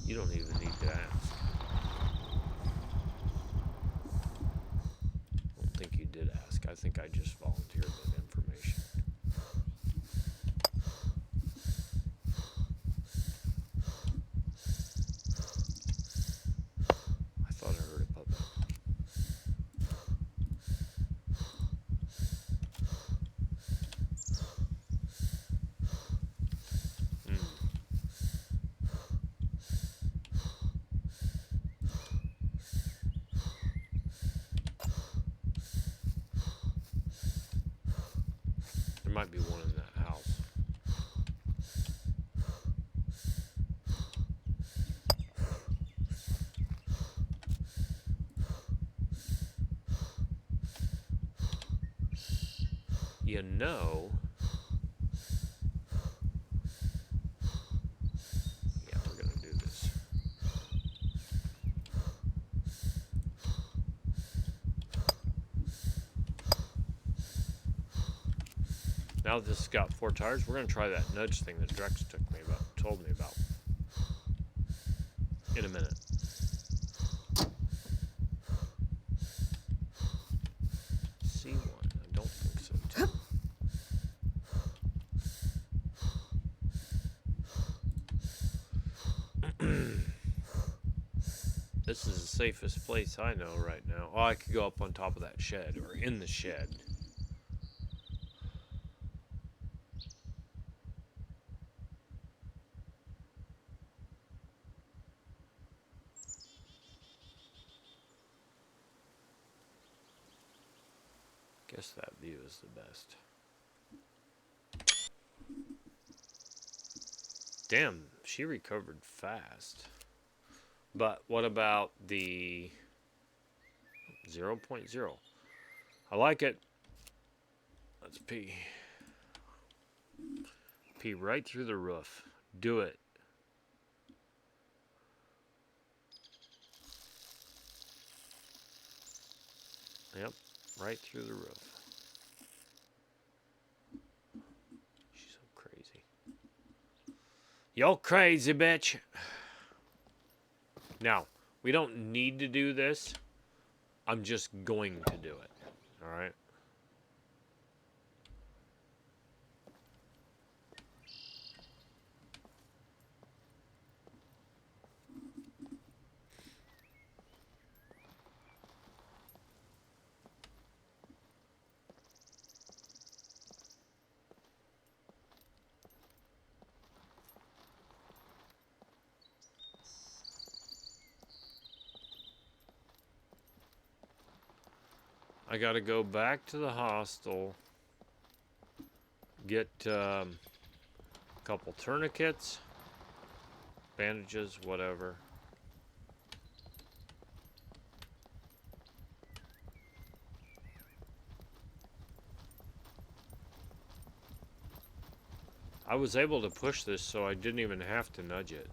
You don't even need to ask. I don't think you did ask. I think I just volunteered that information. I thought I heard a puppet. There might be one in that house. You know, yeah, we're gonna do this. Now that this has got 4 tires, we're gonna try that nudge thing that Drex told me about. In a minute. C1, I don't think so too. This is the safest place I know right now. Oh, I could go up on top of that shed, or in the shed. Guess that view is the best. Damn, she recovered fast. But what about the 0.0? I like it. Let's pee. Pee right through the roof. Do it. Yep, right through the roof. She's so crazy. You're crazy, bitch. Now, we don't need to do this. I'm just going to do it. Alright? I gotta go back to the hostel, get a couple tourniquets, bandages, whatever. I was able to push this so I didn't even have to nudge it.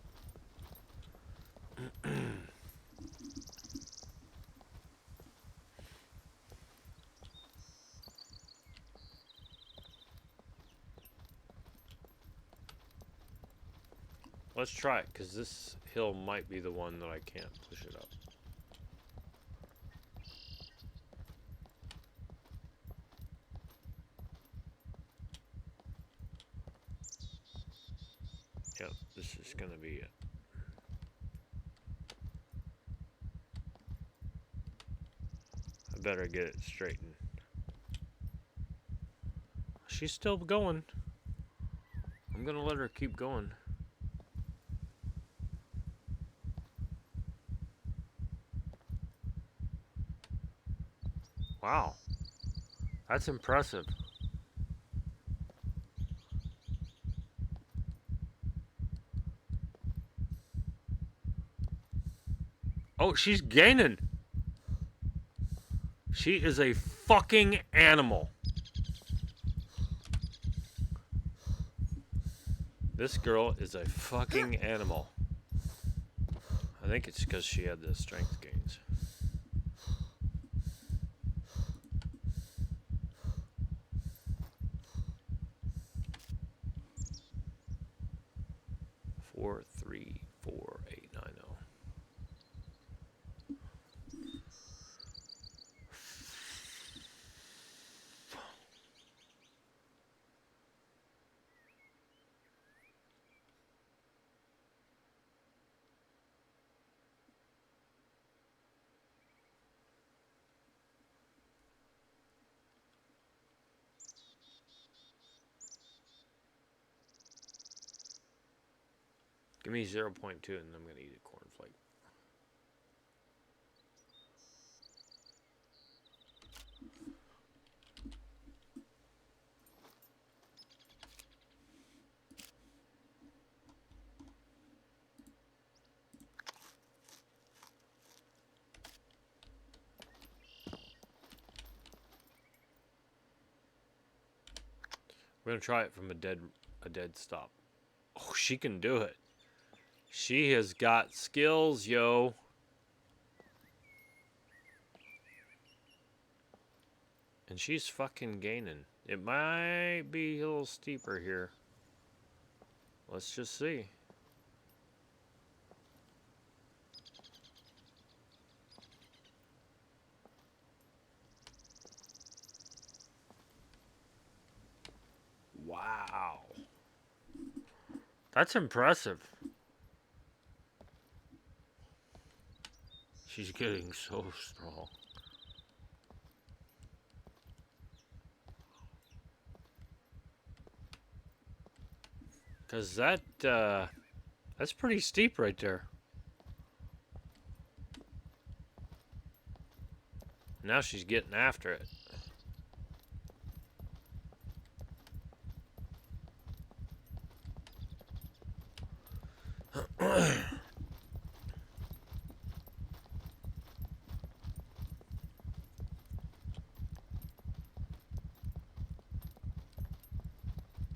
Let's try it, because this hill might be the one that I can't push it up. Yep, this is going to be it. I better get it straightened. She's still going. I'm going to let her keep going. Wow. That's impressive. Oh, she's gaining. She is a fucking animal. This girl is a fucking animal. I think it's because she had the strength gains. Four, 3, 4, 8, 9, Give me 0.2 and I'm going to eat a cornflake. We're going to try it from a dead stop. Oh, she can do it. She has got skills, yo. And she's fucking gaining. It might be a little steeper here. Let's just see. Wow. That's impressive. She's getting so strong. Cause that's pretty steep right there. Now she's getting after it.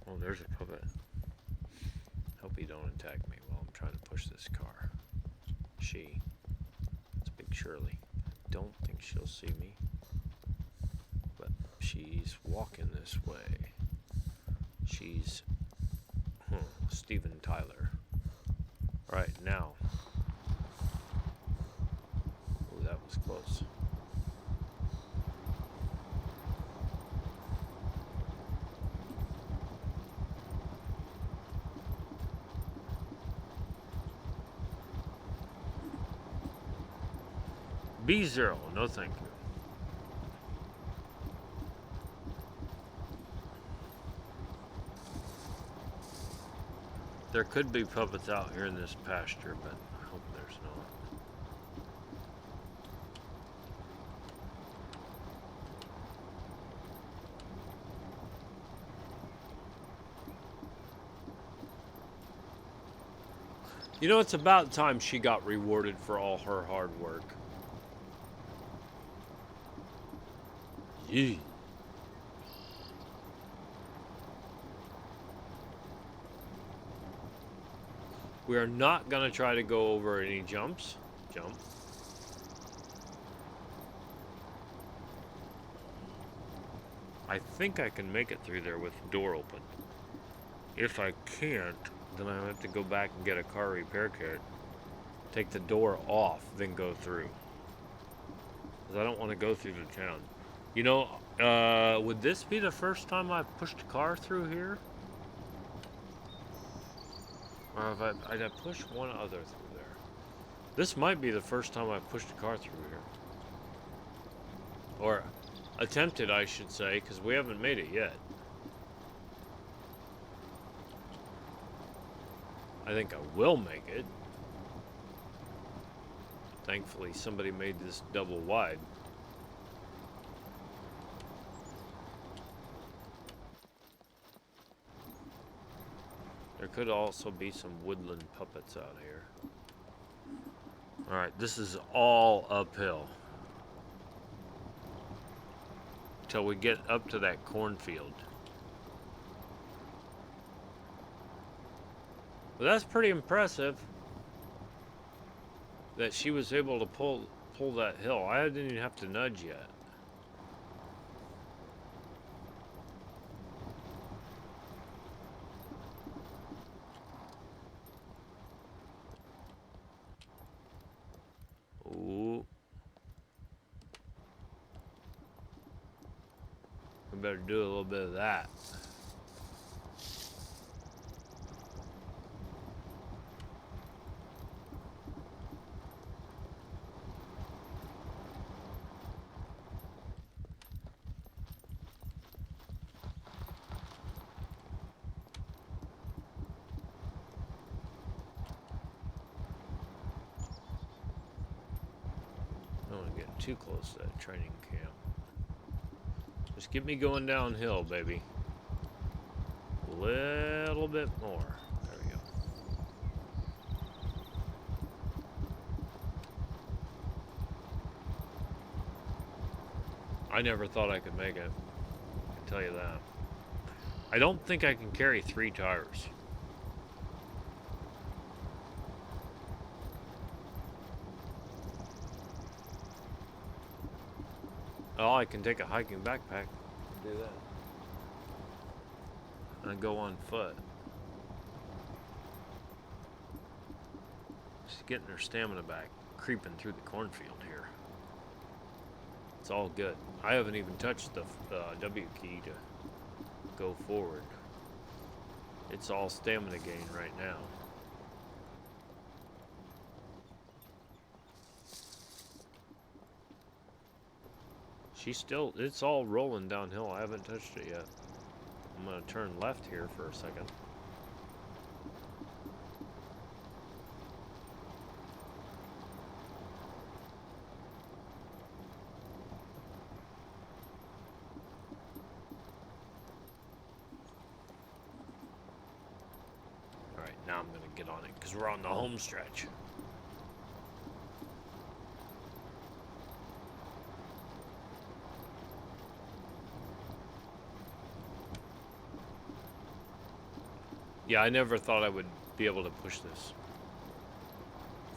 Oh, there's a puppet. Hope he don't attack me while I'm trying to push this car. It's Big Shirley. Don't think she'll see me. But she's walking this way. She's Steven Tyler. Right now. Oh, that was close. B0, no thank you. There could be puppets out here in this pasture, but I hope there's not. You know, it's about time she got rewarded for all her hard work. Yee. We are not going to try to go over any jumps. Jump. I think I can make it through there with the door open. If I can't, then I have to go back and get a car repair kit. Take the door off, then go through. Because I don't want to go through the town. You know, would this be the first time I've pushed a car through here? Or have I pushed one other through there? This might be the first time I've pushed a car through here. Or attempted, I should say, because we haven't made it yet. I think I will make it. Thankfully, somebody made this double wide. There could also be some woodland puppets out here. Alright, this is all uphill. Till we get up to that cornfield. But that's pretty impressive. That she was able to pull that hill. I didn't even have to nudge yet. Ooh. We better do a little bit of that. too close to that training camp. Just get me going downhill, baby. A little bit more. There we go. I never thought I could make it. I can tell you that. I don't think I can carry 3 tires. Oh, I can take a hiking backpack and do that. And go on foot. She's getting her stamina back, creeping through the cornfield here. It's all good. I haven't even touched the W key to go forward. It's all stamina gain right now. It's all rolling downhill. I haven't touched it yet. I'm gonna turn left here for a second. Alright, now I'm gonna get on it because we're on the home stretch. Yeah, I never thought I would be able to push this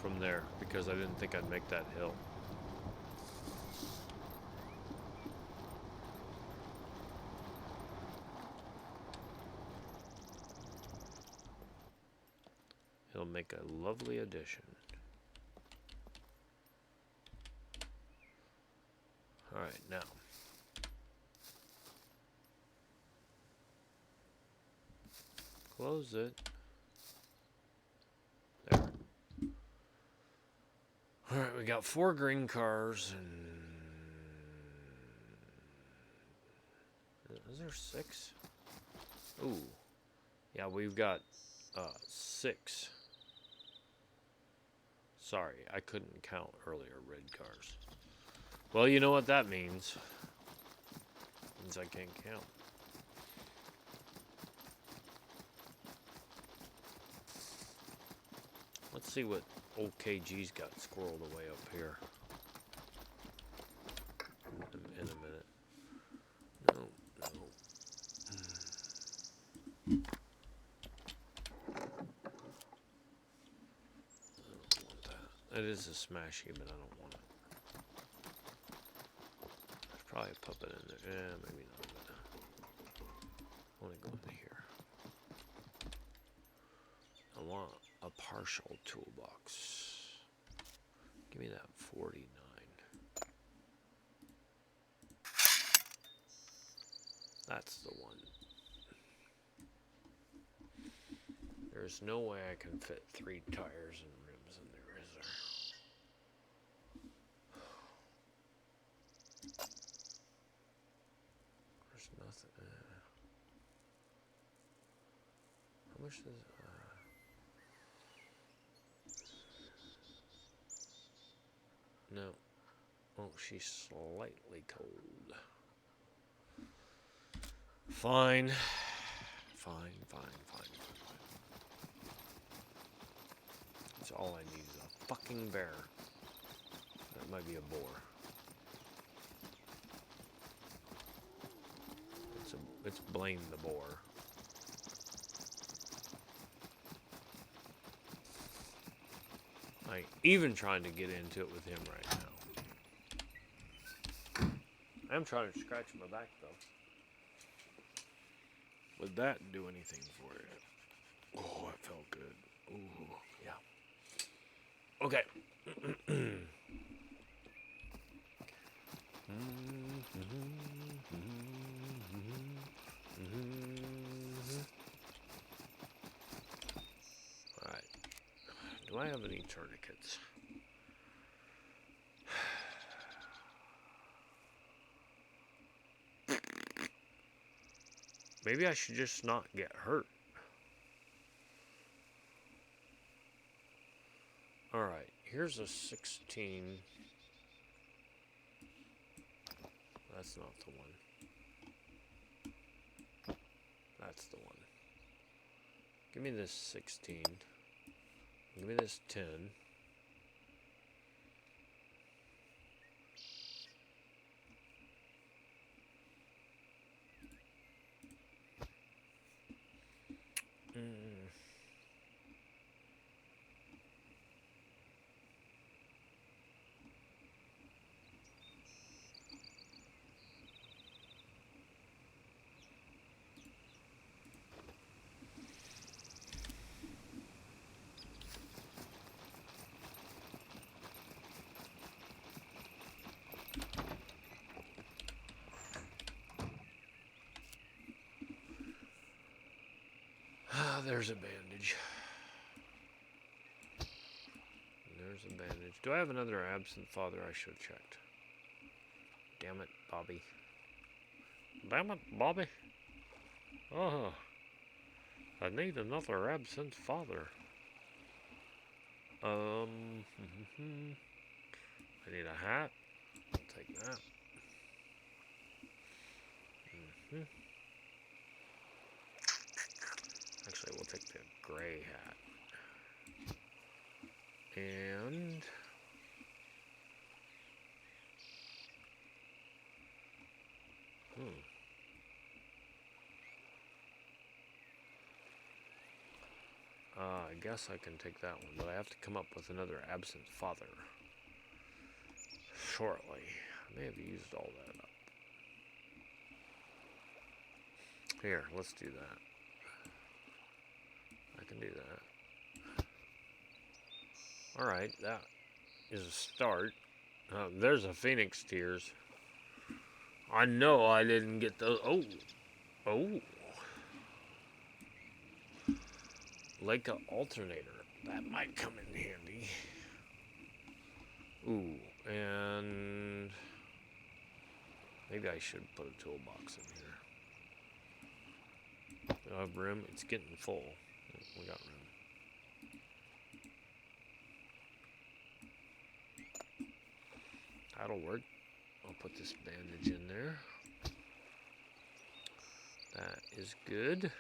from there because I didn't think I'd make that hill. It'll make a lovely addition. All right, now. Close it. There. Alright, we got 4 green cars and... Is there 6? Ooh. Yeah, we've got 6. Sorry, I couldn't count earlier red cars. Well, you know what that means. It means I can't count. Let's see what old KG's got squirreled away up here. In a minute. No. I don't want that. It is a smashy, but I don't want it. There's probably a puppet in there. Yeah, maybe not. I want to go into here. I want a partial toolbox. Give me that 49. That's the one. There's no way I can fit 3 tires and rims in there, is there? There's nothing. How much does... No. Oh, she's slightly cold. Fine. Fine. That's all I need is a fucking bear. That might be a boar. It's blame the boar. I ain't even trying to get into it with him right now. I'm trying to scratch my back though. Would that do anything for it? Oh, it felt good. Ooh, yeah. Okay. Alright. Do I have any tourniquets? Maybe I should just not get hurt. Alright, here's a 16. that's not the one. That's the one. Give me this 16. Give me this 10. There's a bandage. There's a bandage. Do I have another absent father? I should have checked. Damn it, Bobby. Damn it, Bobby. Oh, I need another absent father. I need a hat. I'll take that. Actually, we'll take the gray hat. And I guess I can take that one, but I have to come up with another absent father shortly. I may have used all that up. Here, let's do that. I can do that. Alright, that is a start. There's a Phoenix Tears. I know I didn't get those. Oh. Like an alternator. That might come in handy. Ooh, and maybe I should put a toolbox in here. Do I have room? It's getting full. We got room. That'll work. I'll put this bandage in there. That is good.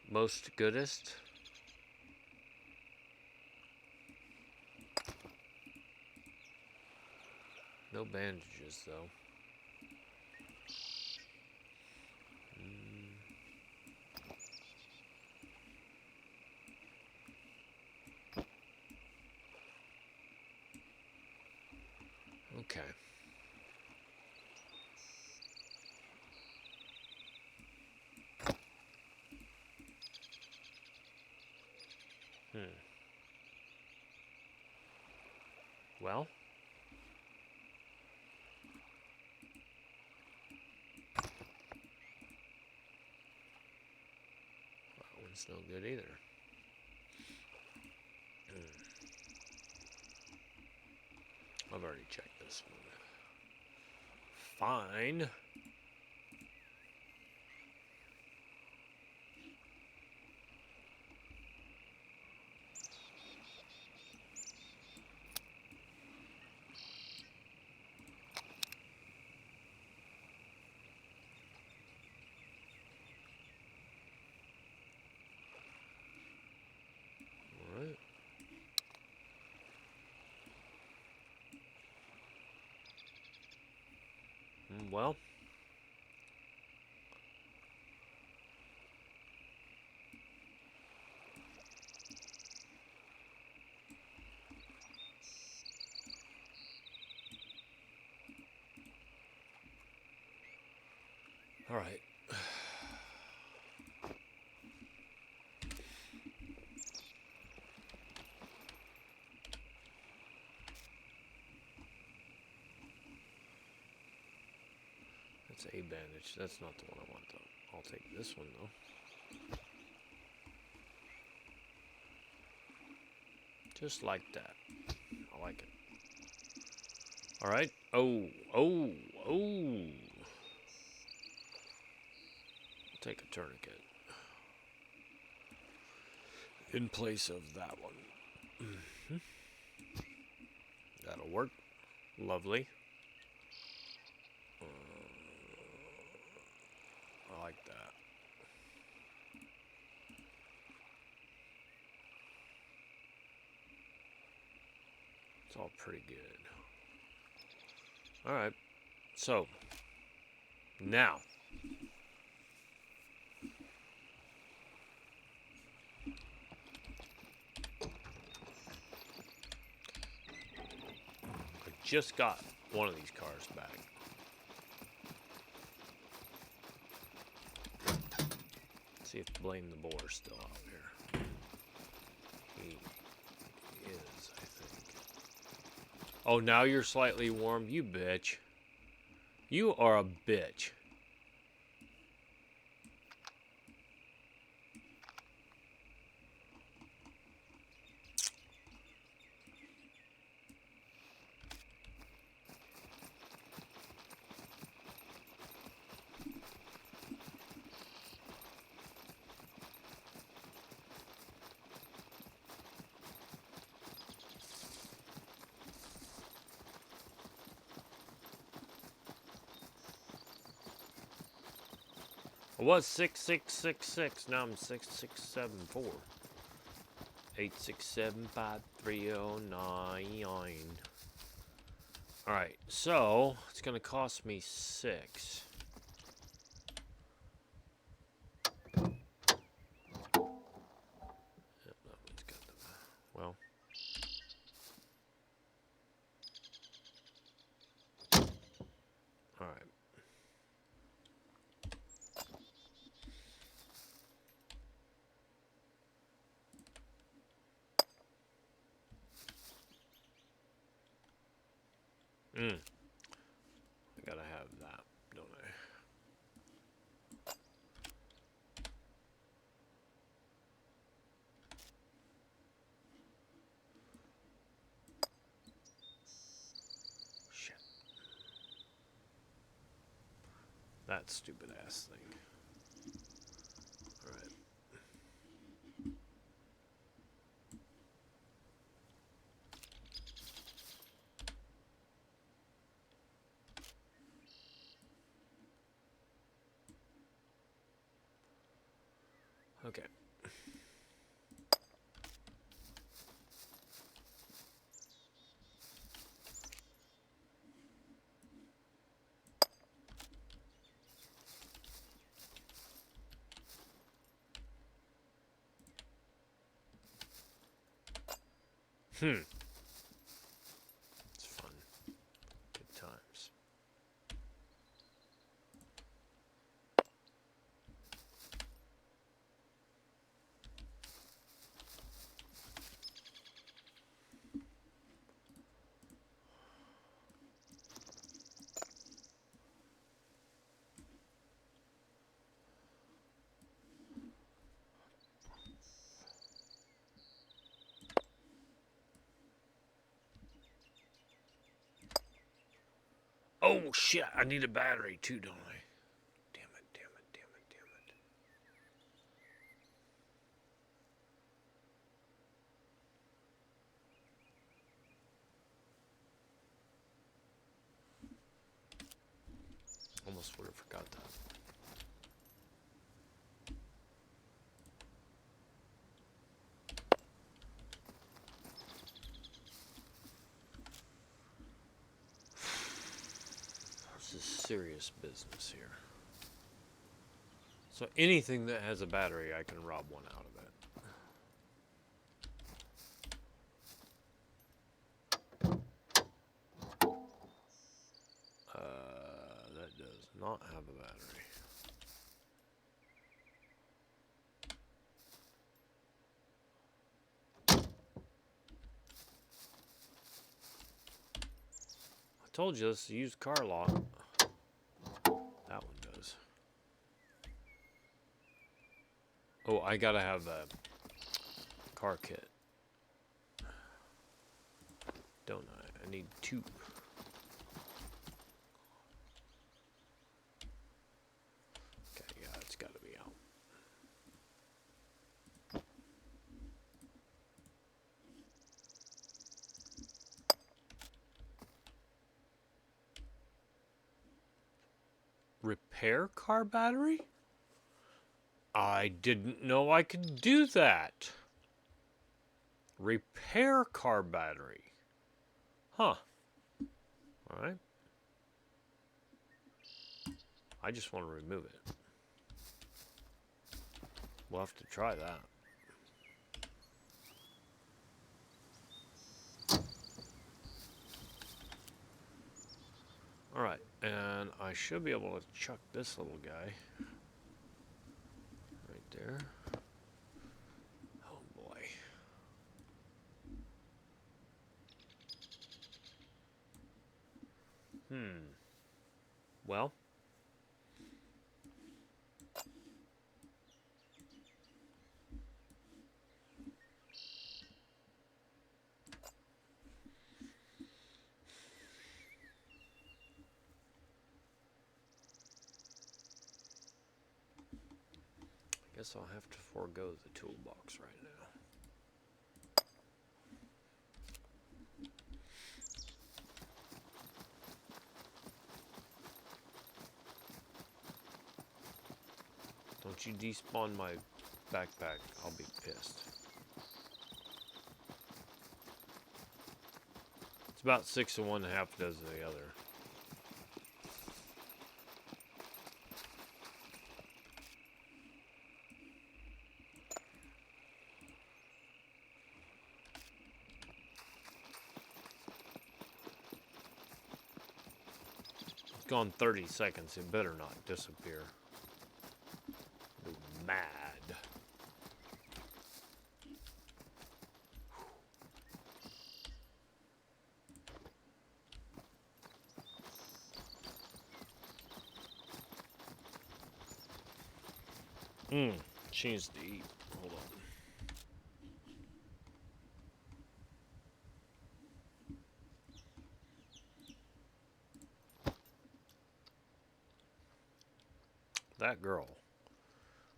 Most goodest. No bandages though. Okay. Well. That one's no good either. I've already checked this one. Fine. Alright. Well. All right. That's a bandage. That's not the one I want, though. I'll take this one, though. Just like that. I like it. All right. Oh. Take a tourniquet in place of that one. That'll work. Lovely. like that. It's all pretty good. All right. So, now. I just got one of these cars back. See if Blaine the Boar's still out here. He is, I think. Oh, now you're slightly warm? You bitch. You are a bitch. I was 6666, now I'm 6674. 8675309. Alright, so it's gonna cost me 6. Yep, that one's got the, well. Alright. I gotta have that, don't I? Shit. That stupid ass thing. Alright. Okay. It's fun. Good times. Oh shit, I need a battery too, don't I? Damn it, damn it, damn it, damn it. Almost would have forgot that. This is serious business here. So anything that has a battery, I can rob one out of it. That does not have a battery. I told you this is a used car lot. That one does. Oh, I gotta have a car kit. Don't I? I need 2. Okay, yeah, it's gotta be out. Repair car battery? I didn't know I could do that. Repair car battery. Huh. Alright. I just want to remove it. We'll have to try that. Alright, and I should be able to chuck this little guy right there. Oh boy. Well. I guess I'll have to forego the toolbox right now. Don't you despawn my backpack, I'll be pissed. It's about 6 of one, half a dozen of the other. It's gone 30 seconds, it better not disappear. I'll be mad. She needs to eat. Hold on. That girl.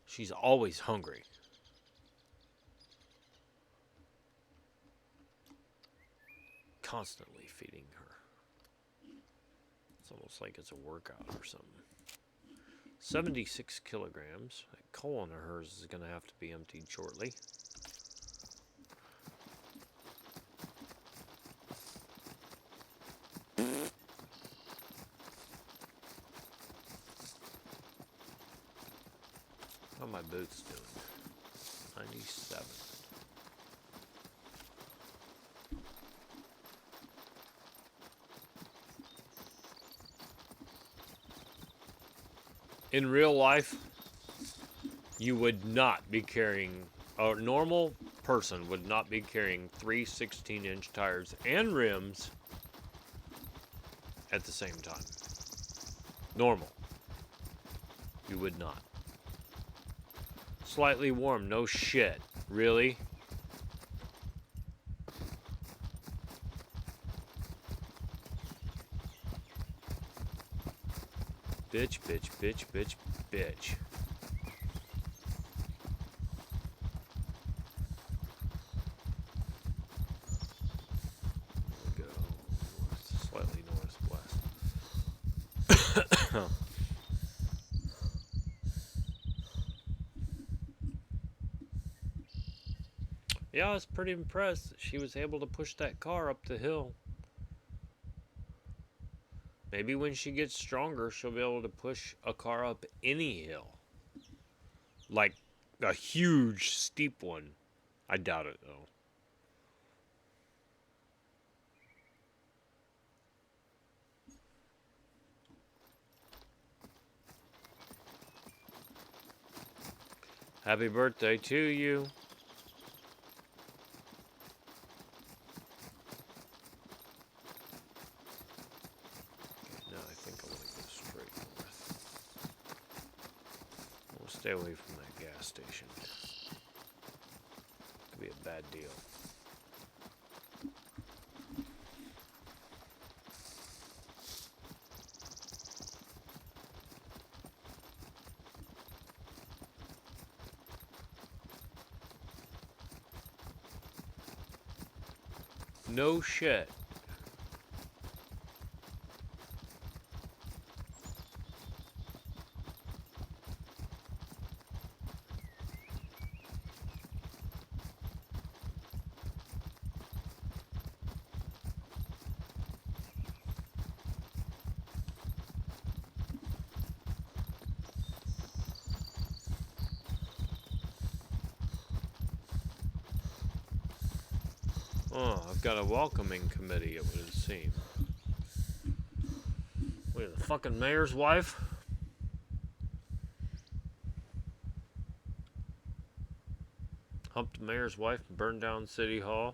She's always hungry. Constantly feeding her. It's almost like it's a workout or something. 76 kilograms. That colon of hers is going to have to be emptied shortly. How are my boots doing? 97. In real life, you would not be carrying, a normal person would not be carrying 3 16-inch tires and rims at the same time. Normal. You would not. Slightly warm, no shit. Really? Bitch, bitch, bitch, bitch, bitch. Go north, slightly northwest. Yeah, I was pretty impressed that she was able to push that car up the hill. Maybe when she gets stronger, she'll be able to push a car up any hill. Like a huge, steep one. I doubt it, though. Happy birthday to you. Okay, now I think I want to go straight north. We'll stay away from that gas station. Could be a bad deal. No shit. Oh, I've got a welcoming committee, it would seem. Wait, the fucking mayor's wife? Humped the mayor's wife and burned down City Hall.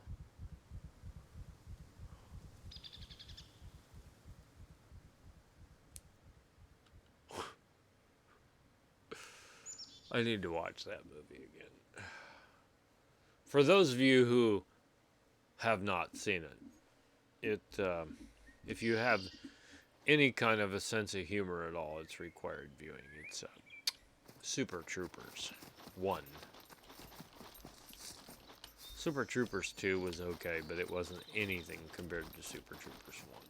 I need to watch that movie again. For those of you who have not seen it, if you have any kind of a sense of humor at all, it's required viewing. It's Super Troopers 1. Super Troopers 2 was okay, but it wasn't anything compared to Super Troopers 1.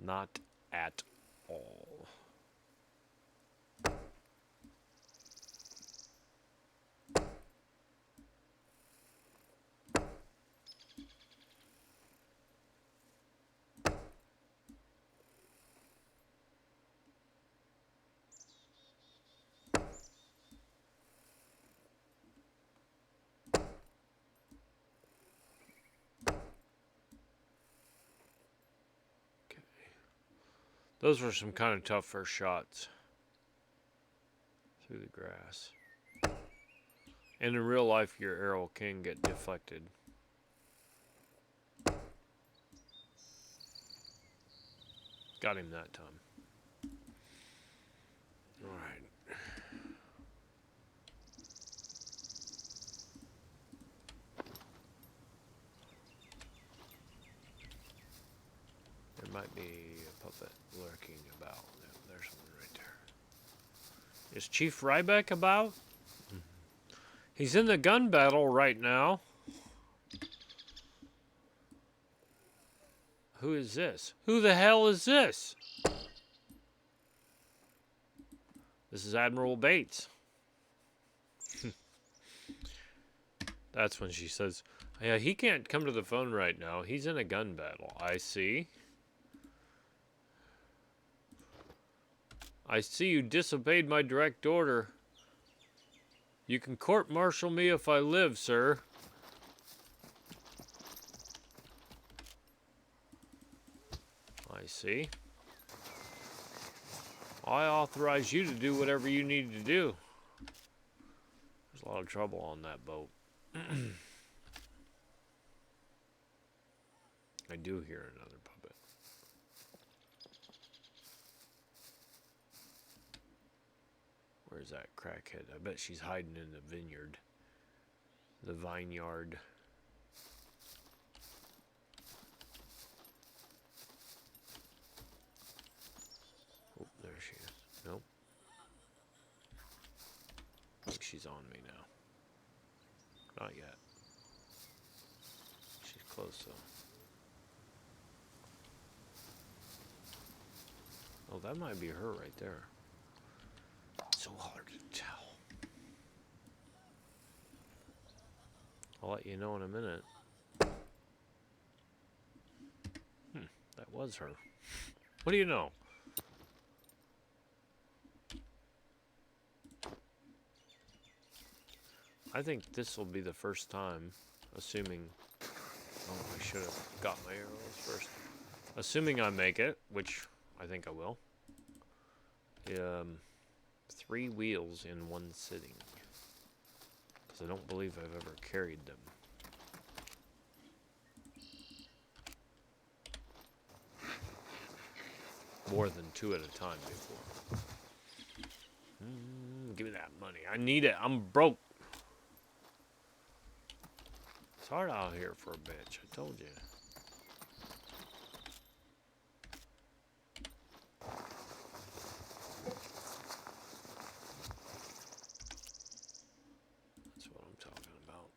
Not at all. Those were some kind of tough first shots through the grass. And in real life, your arrow can get deflected. Got him that time. Alright. There might be a puppet lurking about. There's one right there. Is Chief Ryback about? He's in the gun battle right now. Who is this? Who the hell is this? This is Admiral Bates. That's when she says, yeah, he can't come to the phone right now. He's in a gun battle. I see. I see you disobeyed my direct order. You can court-martial me if I live, sir. I see. I authorize you to do whatever you need to do. There's a lot of trouble on that boat. I do hear another puppet. Where's that crackhead? I bet she's hiding in the vineyard. The vineyard. Oh, there she is. Nope. I think she's on me now. Not yet. She's close though. Oh, that might be her right there. So hard to tell. I'll let you know in a minute. That was her. What do you know? I think this will be the first time, assuming... Oh, I should have got my arrows first. Assuming I make it, which I think I will. 3 wheels in one sitting. Because I don't believe I've ever carried them. More than 2 at a time before. Give me that money. I need it. I'm broke. It's hard out here for a bitch. I told you. That's what I'm talking about.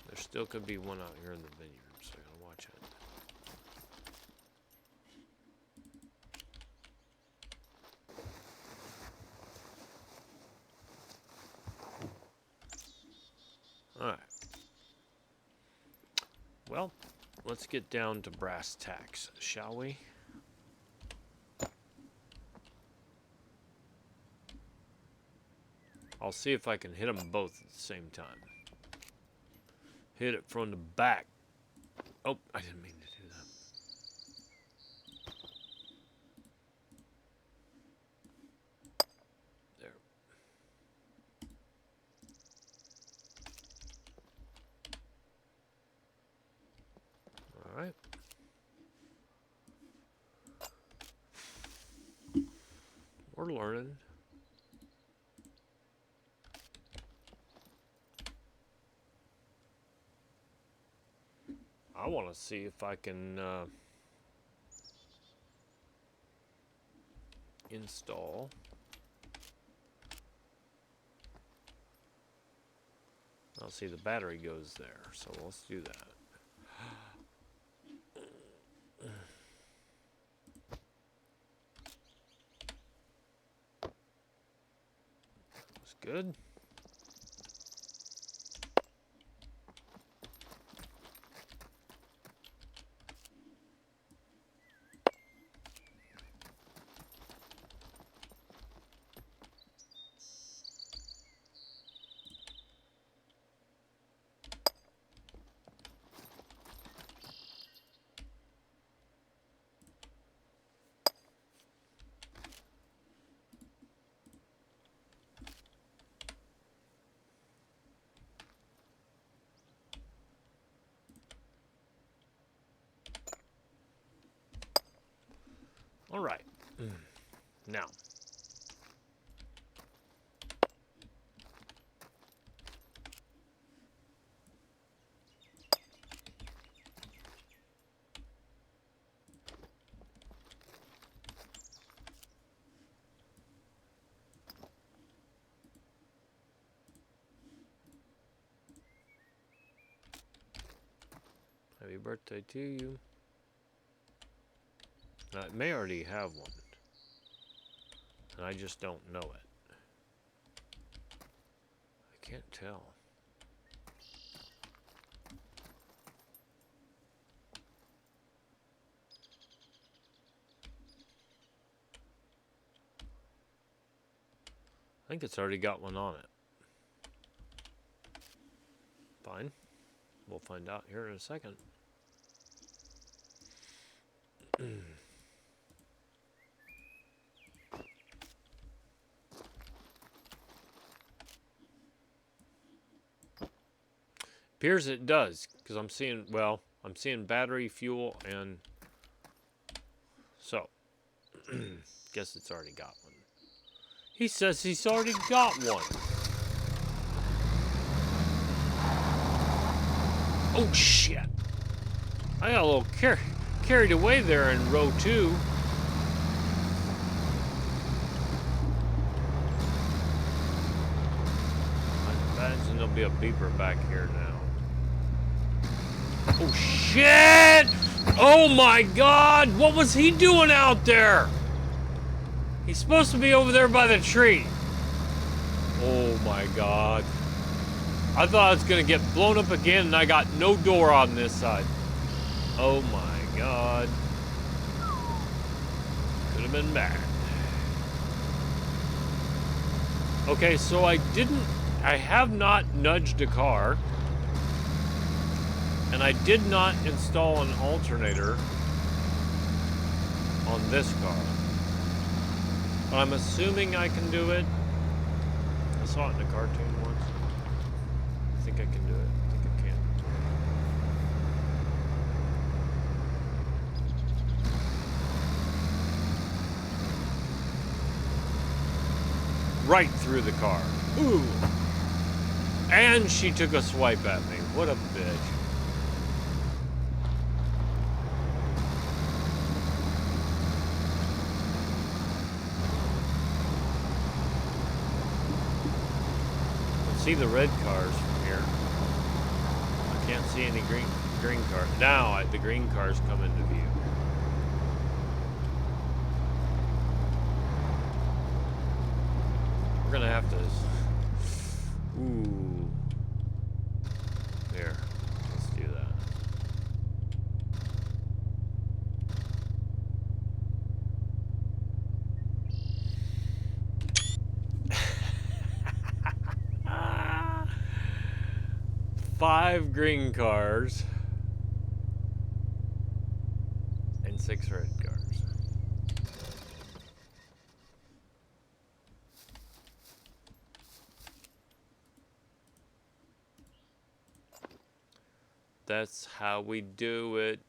There still could be one out here in the vineyard, so I gotta watch it. Alright. Well, let's get down to brass tacks, shall we? I'll see if I can hit them both at the same time. Hit it from the back. Oh, I didn't mean to do that. There. All right. We're learning. I want to see if I can install. I'll see the battery goes there, so let's do that. That's good. All right. Now. Happy birthday to you. Now, it may already have one, and I just don't know it. I can't tell. I think it's already got one on it. Fine. We'll find out here in a second. Appears it does, because I'm seeing, well, I'm seeing battery, fuel, and so, guess it's already got one. He says he's already got one. Oh, shit. I got a little carried away there in row 2. I imagine there'll be a beeper back here now. Oh, shit! Oh, my God! What was he doing out there? He's supposed to be over there by the tree. Oh, my God. I thought I was going to get blown up again, and I got no door on this side. Oh, my God. Could have been bad. Okay, so I have not nudged a car. And I did not install an alternator on this car. But I'm assuming I can do it. I saw it in a cartoon once. I think I can do it. I think I can. Right through the car. Ooh. And she took a swipe at me. What a bitch. See the red cars from here. I can't see any green cars. Now the green cars come into view. We're gonna have to. Ooh. Here. Let's do that. 5 green cars and 6 red cars. That's how we do it.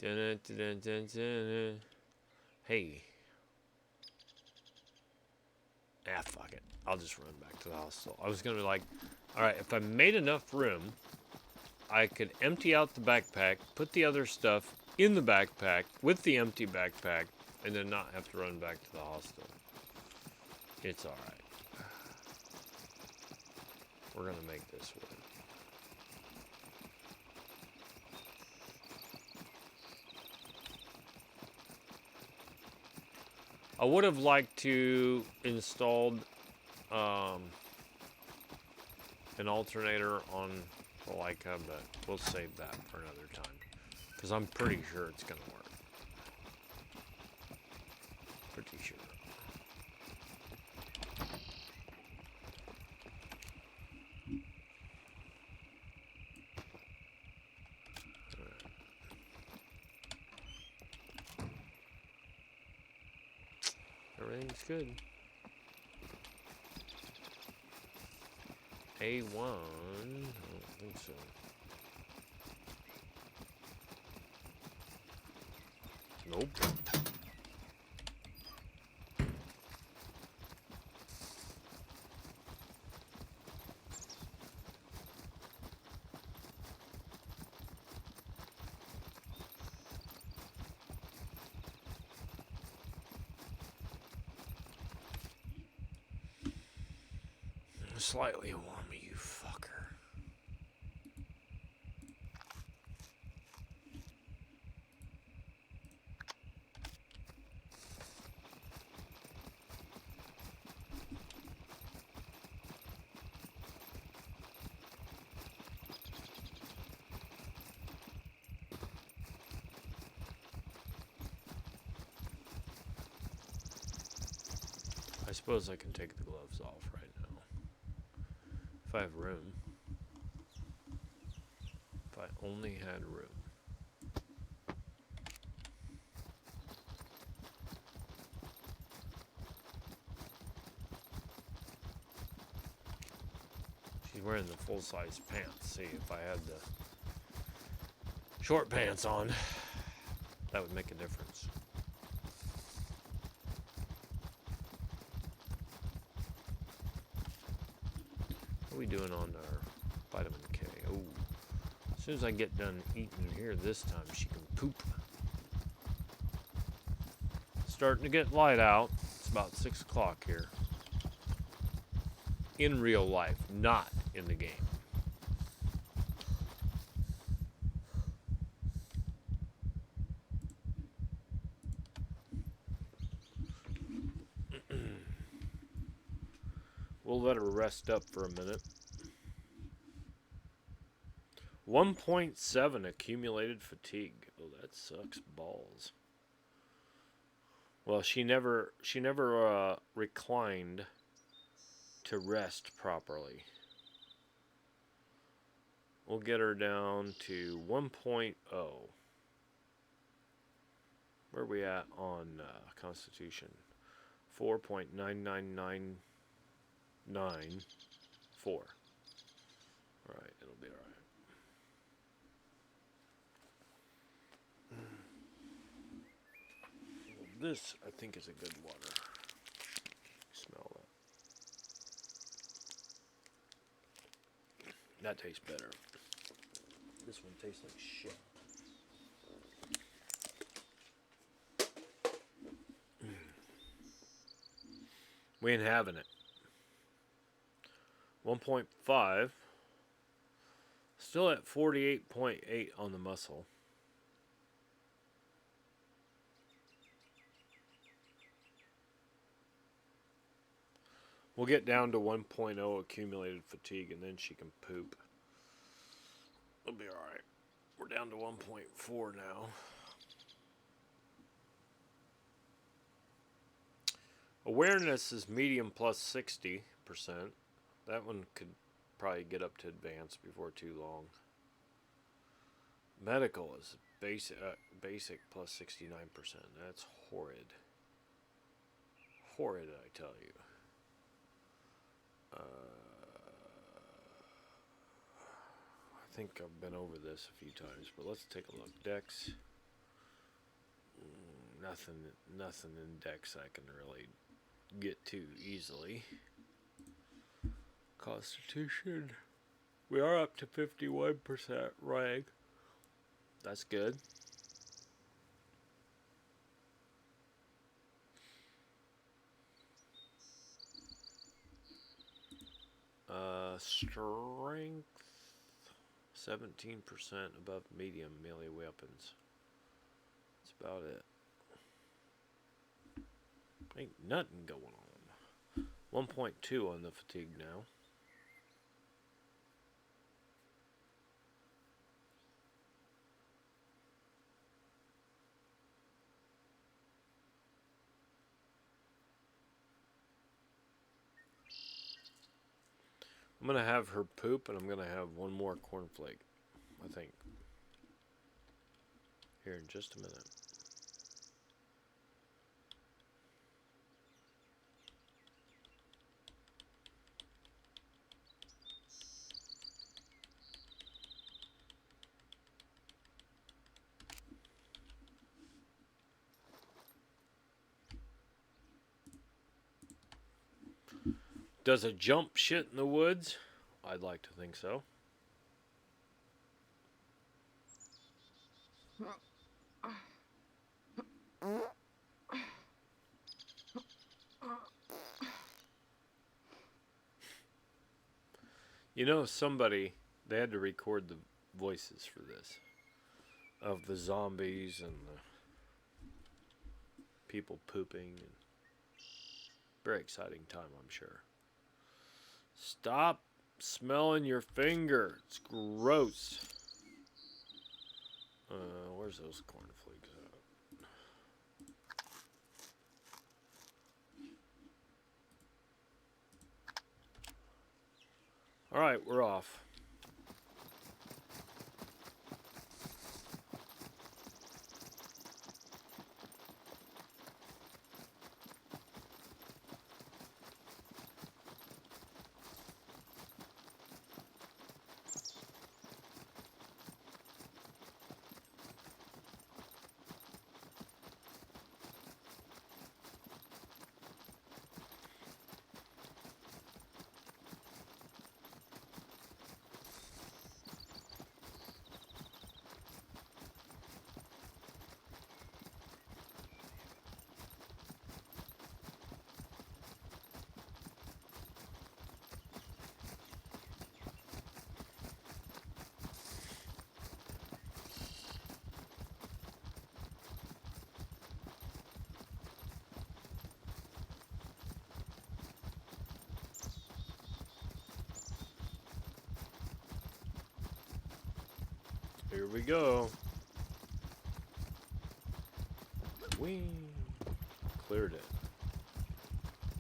Dun, dun, dun, dun, dun, dun. Hey. Ah, fuck it. I'll just run back to the hostel. I was gonna like, alright, if I made enough room, I could empty out the backpack, put the other stuff in the backpack with the empty backpack, and then not have to run back to the hostel. It's alright. We're gonna make this work. I would have liked to installed an alternator on the Leica, but we'll save that for another time. Because I'm pretty sure it's going to work. Pretty sure. Everything's good. A1. I don't think so. Nope. Slightly warmer, you fucker. I suppose I can take the gloves off right now. If I have room. If I only had room. She's wearing the full-size pants. See, if I had the short pants on, that would make a difference. What are we doing on our vitamin K? Oh, as soon as I get done eating here this time, she can poop. Starting to get light out. It's about 6 o'clock here. In real life, not in the game. We'll let her rest up for a minute. 1.7 accumulated fatigue. Oh, that sucks balls. Well, she never reclined to rest properly. We'll get her down to 1.0. Where are we at on Constitution? 4.9999. 4. Alright, it'll be alright. Well, this, I think, is a good water. Smell that. That tastes better. This one tastes like shit. We ain't having it. 1.5. Still at 48.8 on the muscle. We'll get down to 1.0 accumulated fatigue and then she can poop. It'll be alright. We're down to 1.4 now. Awareness is medium plus 60%. That one could probably get up to advanced before too long. Medical is basic plus 69%. That's horrid. Horrid, I tell you. I think I've been over this a few times, but let's take a look. Dex. Nothing in Dex I can really get to easily. Constitution. We are up to 51% rank. That's good. Strength 17% above medium melee weapons. That's about it. Ain't nothing going on. 1.2 on the fatigue now. I'm going to have her poop, and I'm going to have one more cornflake, I think. Here in just a minute. Does it jump shit in the woods? I'd like to think so. You know, they had to record the voices for this. Of the zombies and the people pooping. And very exciting time, I'm sure. Stop smelling your finger. It's gross. Where's those cornflakes at? Alright, we're off. Here we go. Whee! Cleared it.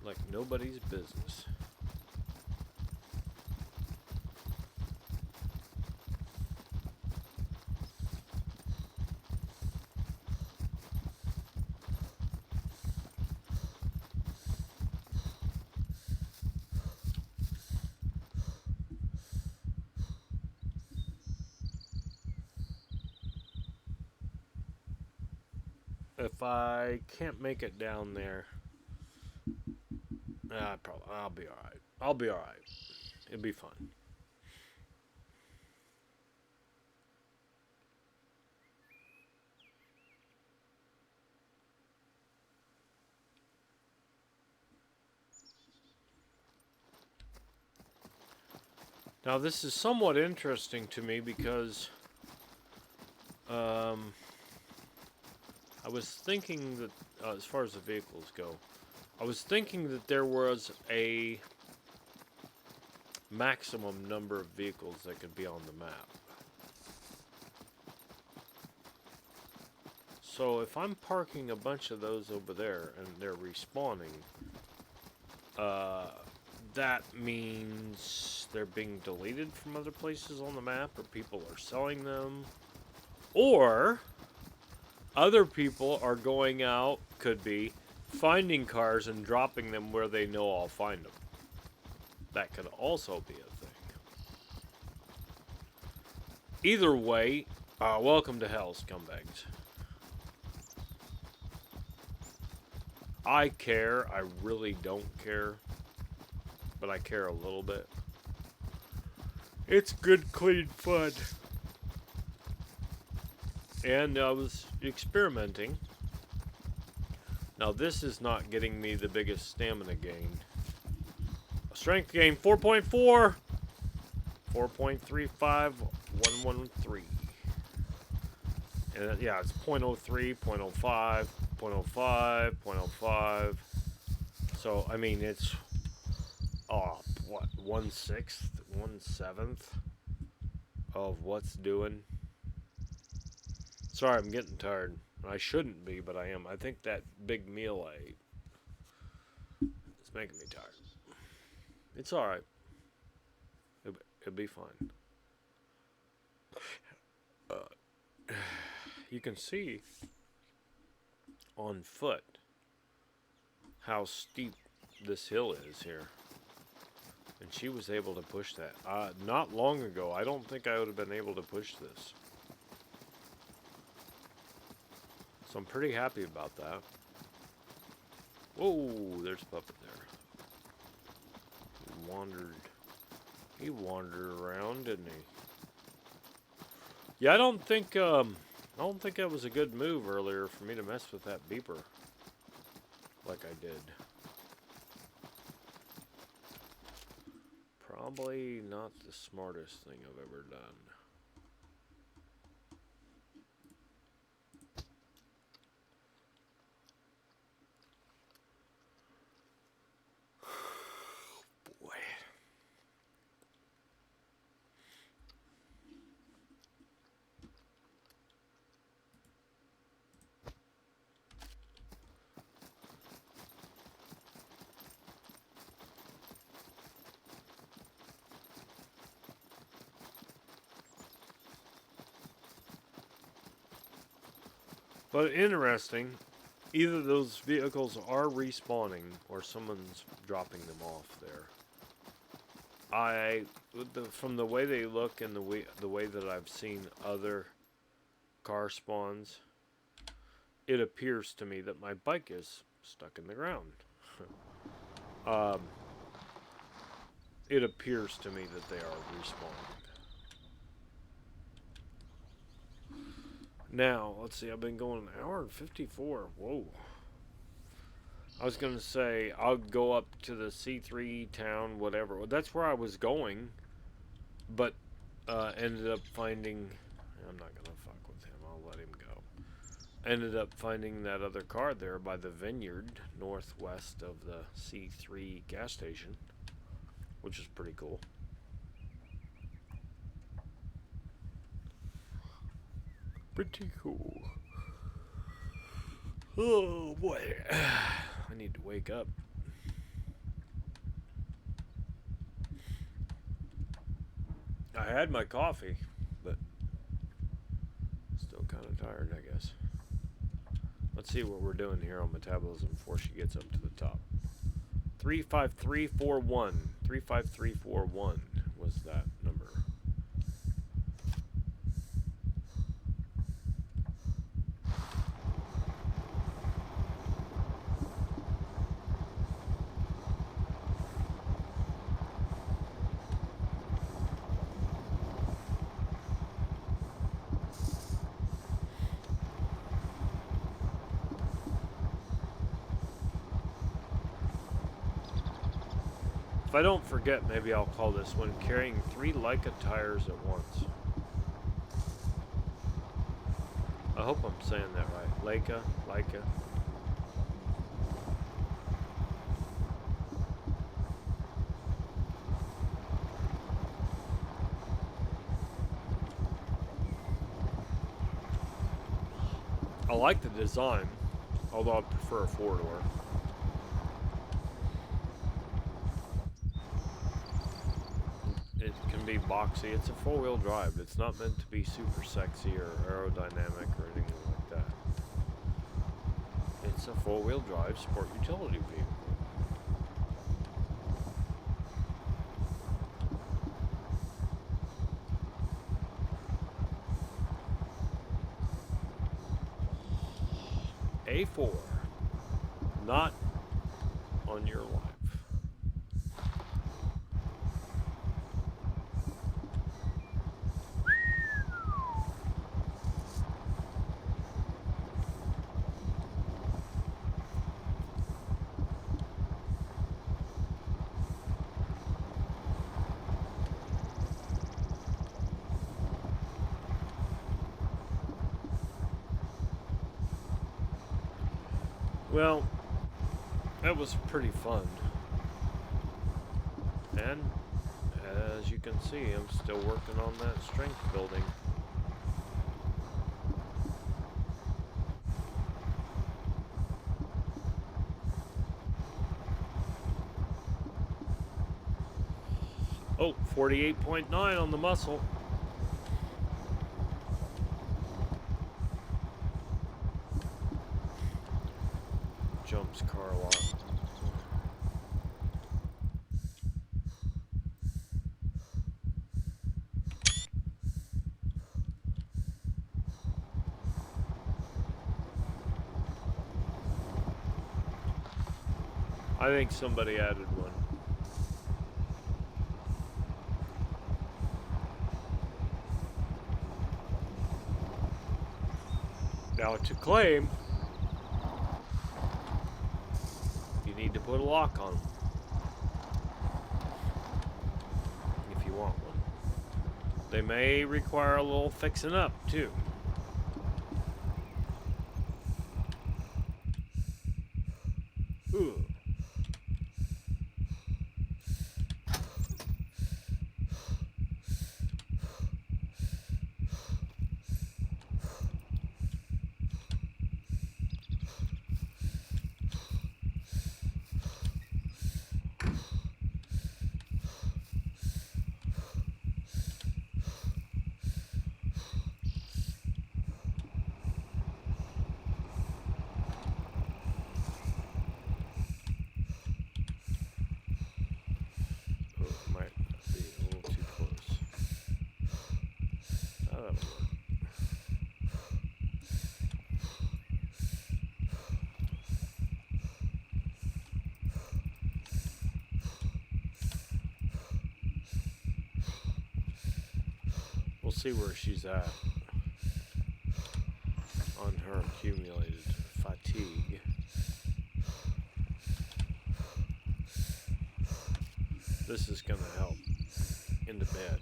Like nobody's business. If I can't make it down there, I'll be alright. I'll be alright. It'll be fun. Now this is somewhat interesting to me because I was thinking that as far as the vehicles go, I was thinking that there was a maximum number of vehicles that could be on the map. So if I'm parking a bunch of those over there and they're respawning, that means they're being deleted from other places on the map, or people are selling them, or other people are going out, could be, finding cars and dropping them where they know I'll find them. That could also be a thing. Either way, welcome to hell, scumbags. I care. I really don't care. But I care a little bit. It's good, clean fun. And I was experimenting. Now this is not getting me the biggest stamina gain. Strength gain 4.4. 4.35. 113. And yeah, it's 0.03, 0.05, 0.05, 0.05. So, I mean, it's, what, 1/6, 1/7 of what's doing. Sorry, I'm getting tired. I shouldn't be, but I am. I think that big meal I ate is making me tired. It's alright. It'll be fine. You can see on foot how steep this hill is here. And she was able to push that. Not long ago, I don't think I would have been able to push this. So I'm pretty happy about that. Whoa, there's a puppet there. He wandered around, didn't he? Yeah, I don't think that was a good move earlier for me to mess with that beeper like I did. Probably not the smartest thing I've ever done. Boy. But interesting, either those vehicles are respawning or someone's dropping them off there. From the way they look and the way that I've seen other car spawns, it appears to me that my bike is stuck in the ground. It appears to me that they are respawning. Now, let's see, I've been going an hour and 54. Whoa. I was going to say, I'll go up to the C3 town, whatever. Well, that's where I was going, but ended up finding... I'm not going to fuck with him. I'll let him go. Ended up finding that other car there by the vineyard, northwest of the C3 gas station, which is pretty cool. Pretty cool. Oh boy, I need to wake up. I had my coffee, but still kind of tired, I guess. Let's see what we're doing here on metabolism before she gets up to the top. 35341. 35341 was that number. If I don't forget, maybe I'll call this one carrying 3 Leica tires at once. I hope I'm saying that right. Leica. I like the design, although I prefer a 4-door. It can be boxy. It's a four-wheel drive. It's not meant to be super sexy or aerodynamic or anything like that. It's a four-wheel drive sport utility vehicle. A4. Not on your life. Well, that was pretty fun. And as you can see, I'm still working on that strength building. Oh, 48.9 on the muscle. Jumps car a lot. I think somebody added one. Now to claim, you need to put a lock on them. If you want one. They may require a little fixing up too. Ooh. We'll see where she's at on her accumulated fatigue. This is going to help in the bed.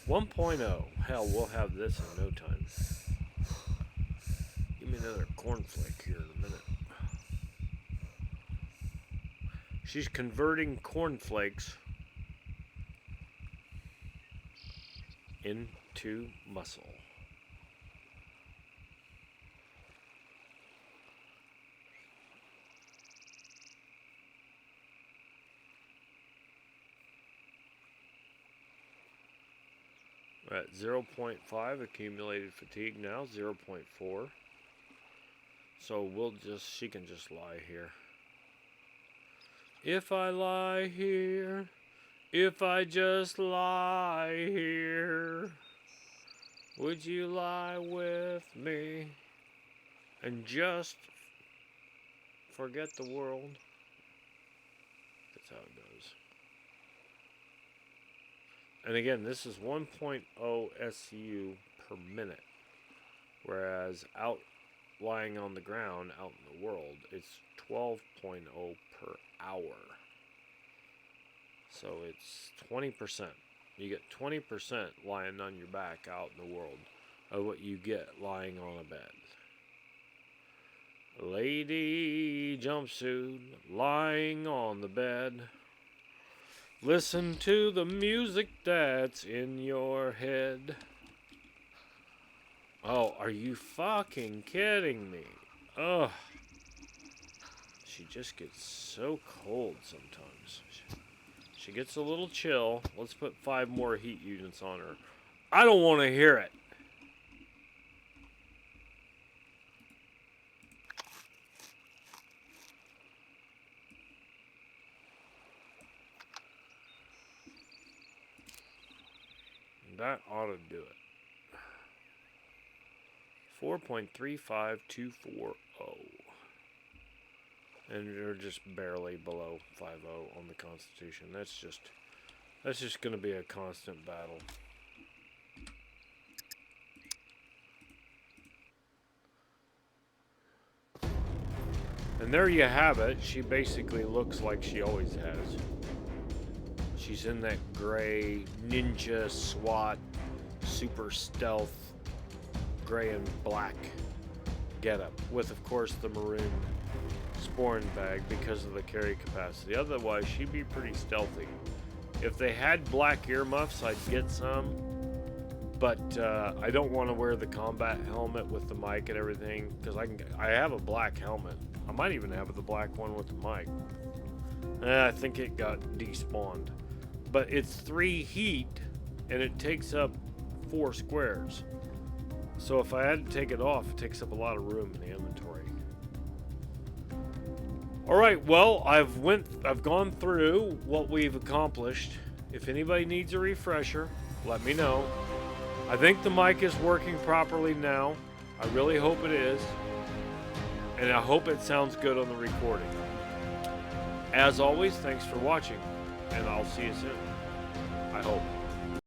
1.0. Hell, we'll have this in no time. Give me another cornflake here in a minute. She's converting cornflakes into muscle. We're at 0.5 accumulated fatigue now, 0.4. So she can just lie here. If I lie here, if I just lie here, would you lie with me and just forget the world? That's how it goes. And again, this is 1.0 SCU per minute, whereas out lying on the ground out in the world, it's 12.0 per hour. So it's 20%. You get 20% lying on your back out in the world of what you get lying on a bed. Lady jumpsuit lying on the bed. Listen to the music that's in your head. Oh, are you fucking kidding me? Ugh. She just gets so cold sometimes. She gets a little chill. Let's put 5 more heat units on her. I don't want to hear it. That ought to do it. 4.35240. And they're just barely below 5.0 on the Constitution. That's just going to be a constant battle. And there you have it. She basically looks like she always has. She's in that gray ninja SWAT super stealth gray and black getup with, of course, the maroon sporn bag because of the carry capacity. Otherwise, she'd be pretty stealthy. If they had black earmuffs, I'd get some, but I don't want to wear the combat helmet with the mic and everything because I have a black helmet. I might even have the black one with the mic. I think it got despawned. But it's 3 heat, and it takes up 4 squares. So if I had to take it off, it takes up a lot of room in the inventory. All right, well, I've gone through what we've accomplished. If anybody needs a refresher, let me know. I think the mic is working properly now. I really hope it is. And I hope it sounds good on the recording. As always, thanks for watching. And I'll see you soon. I hope.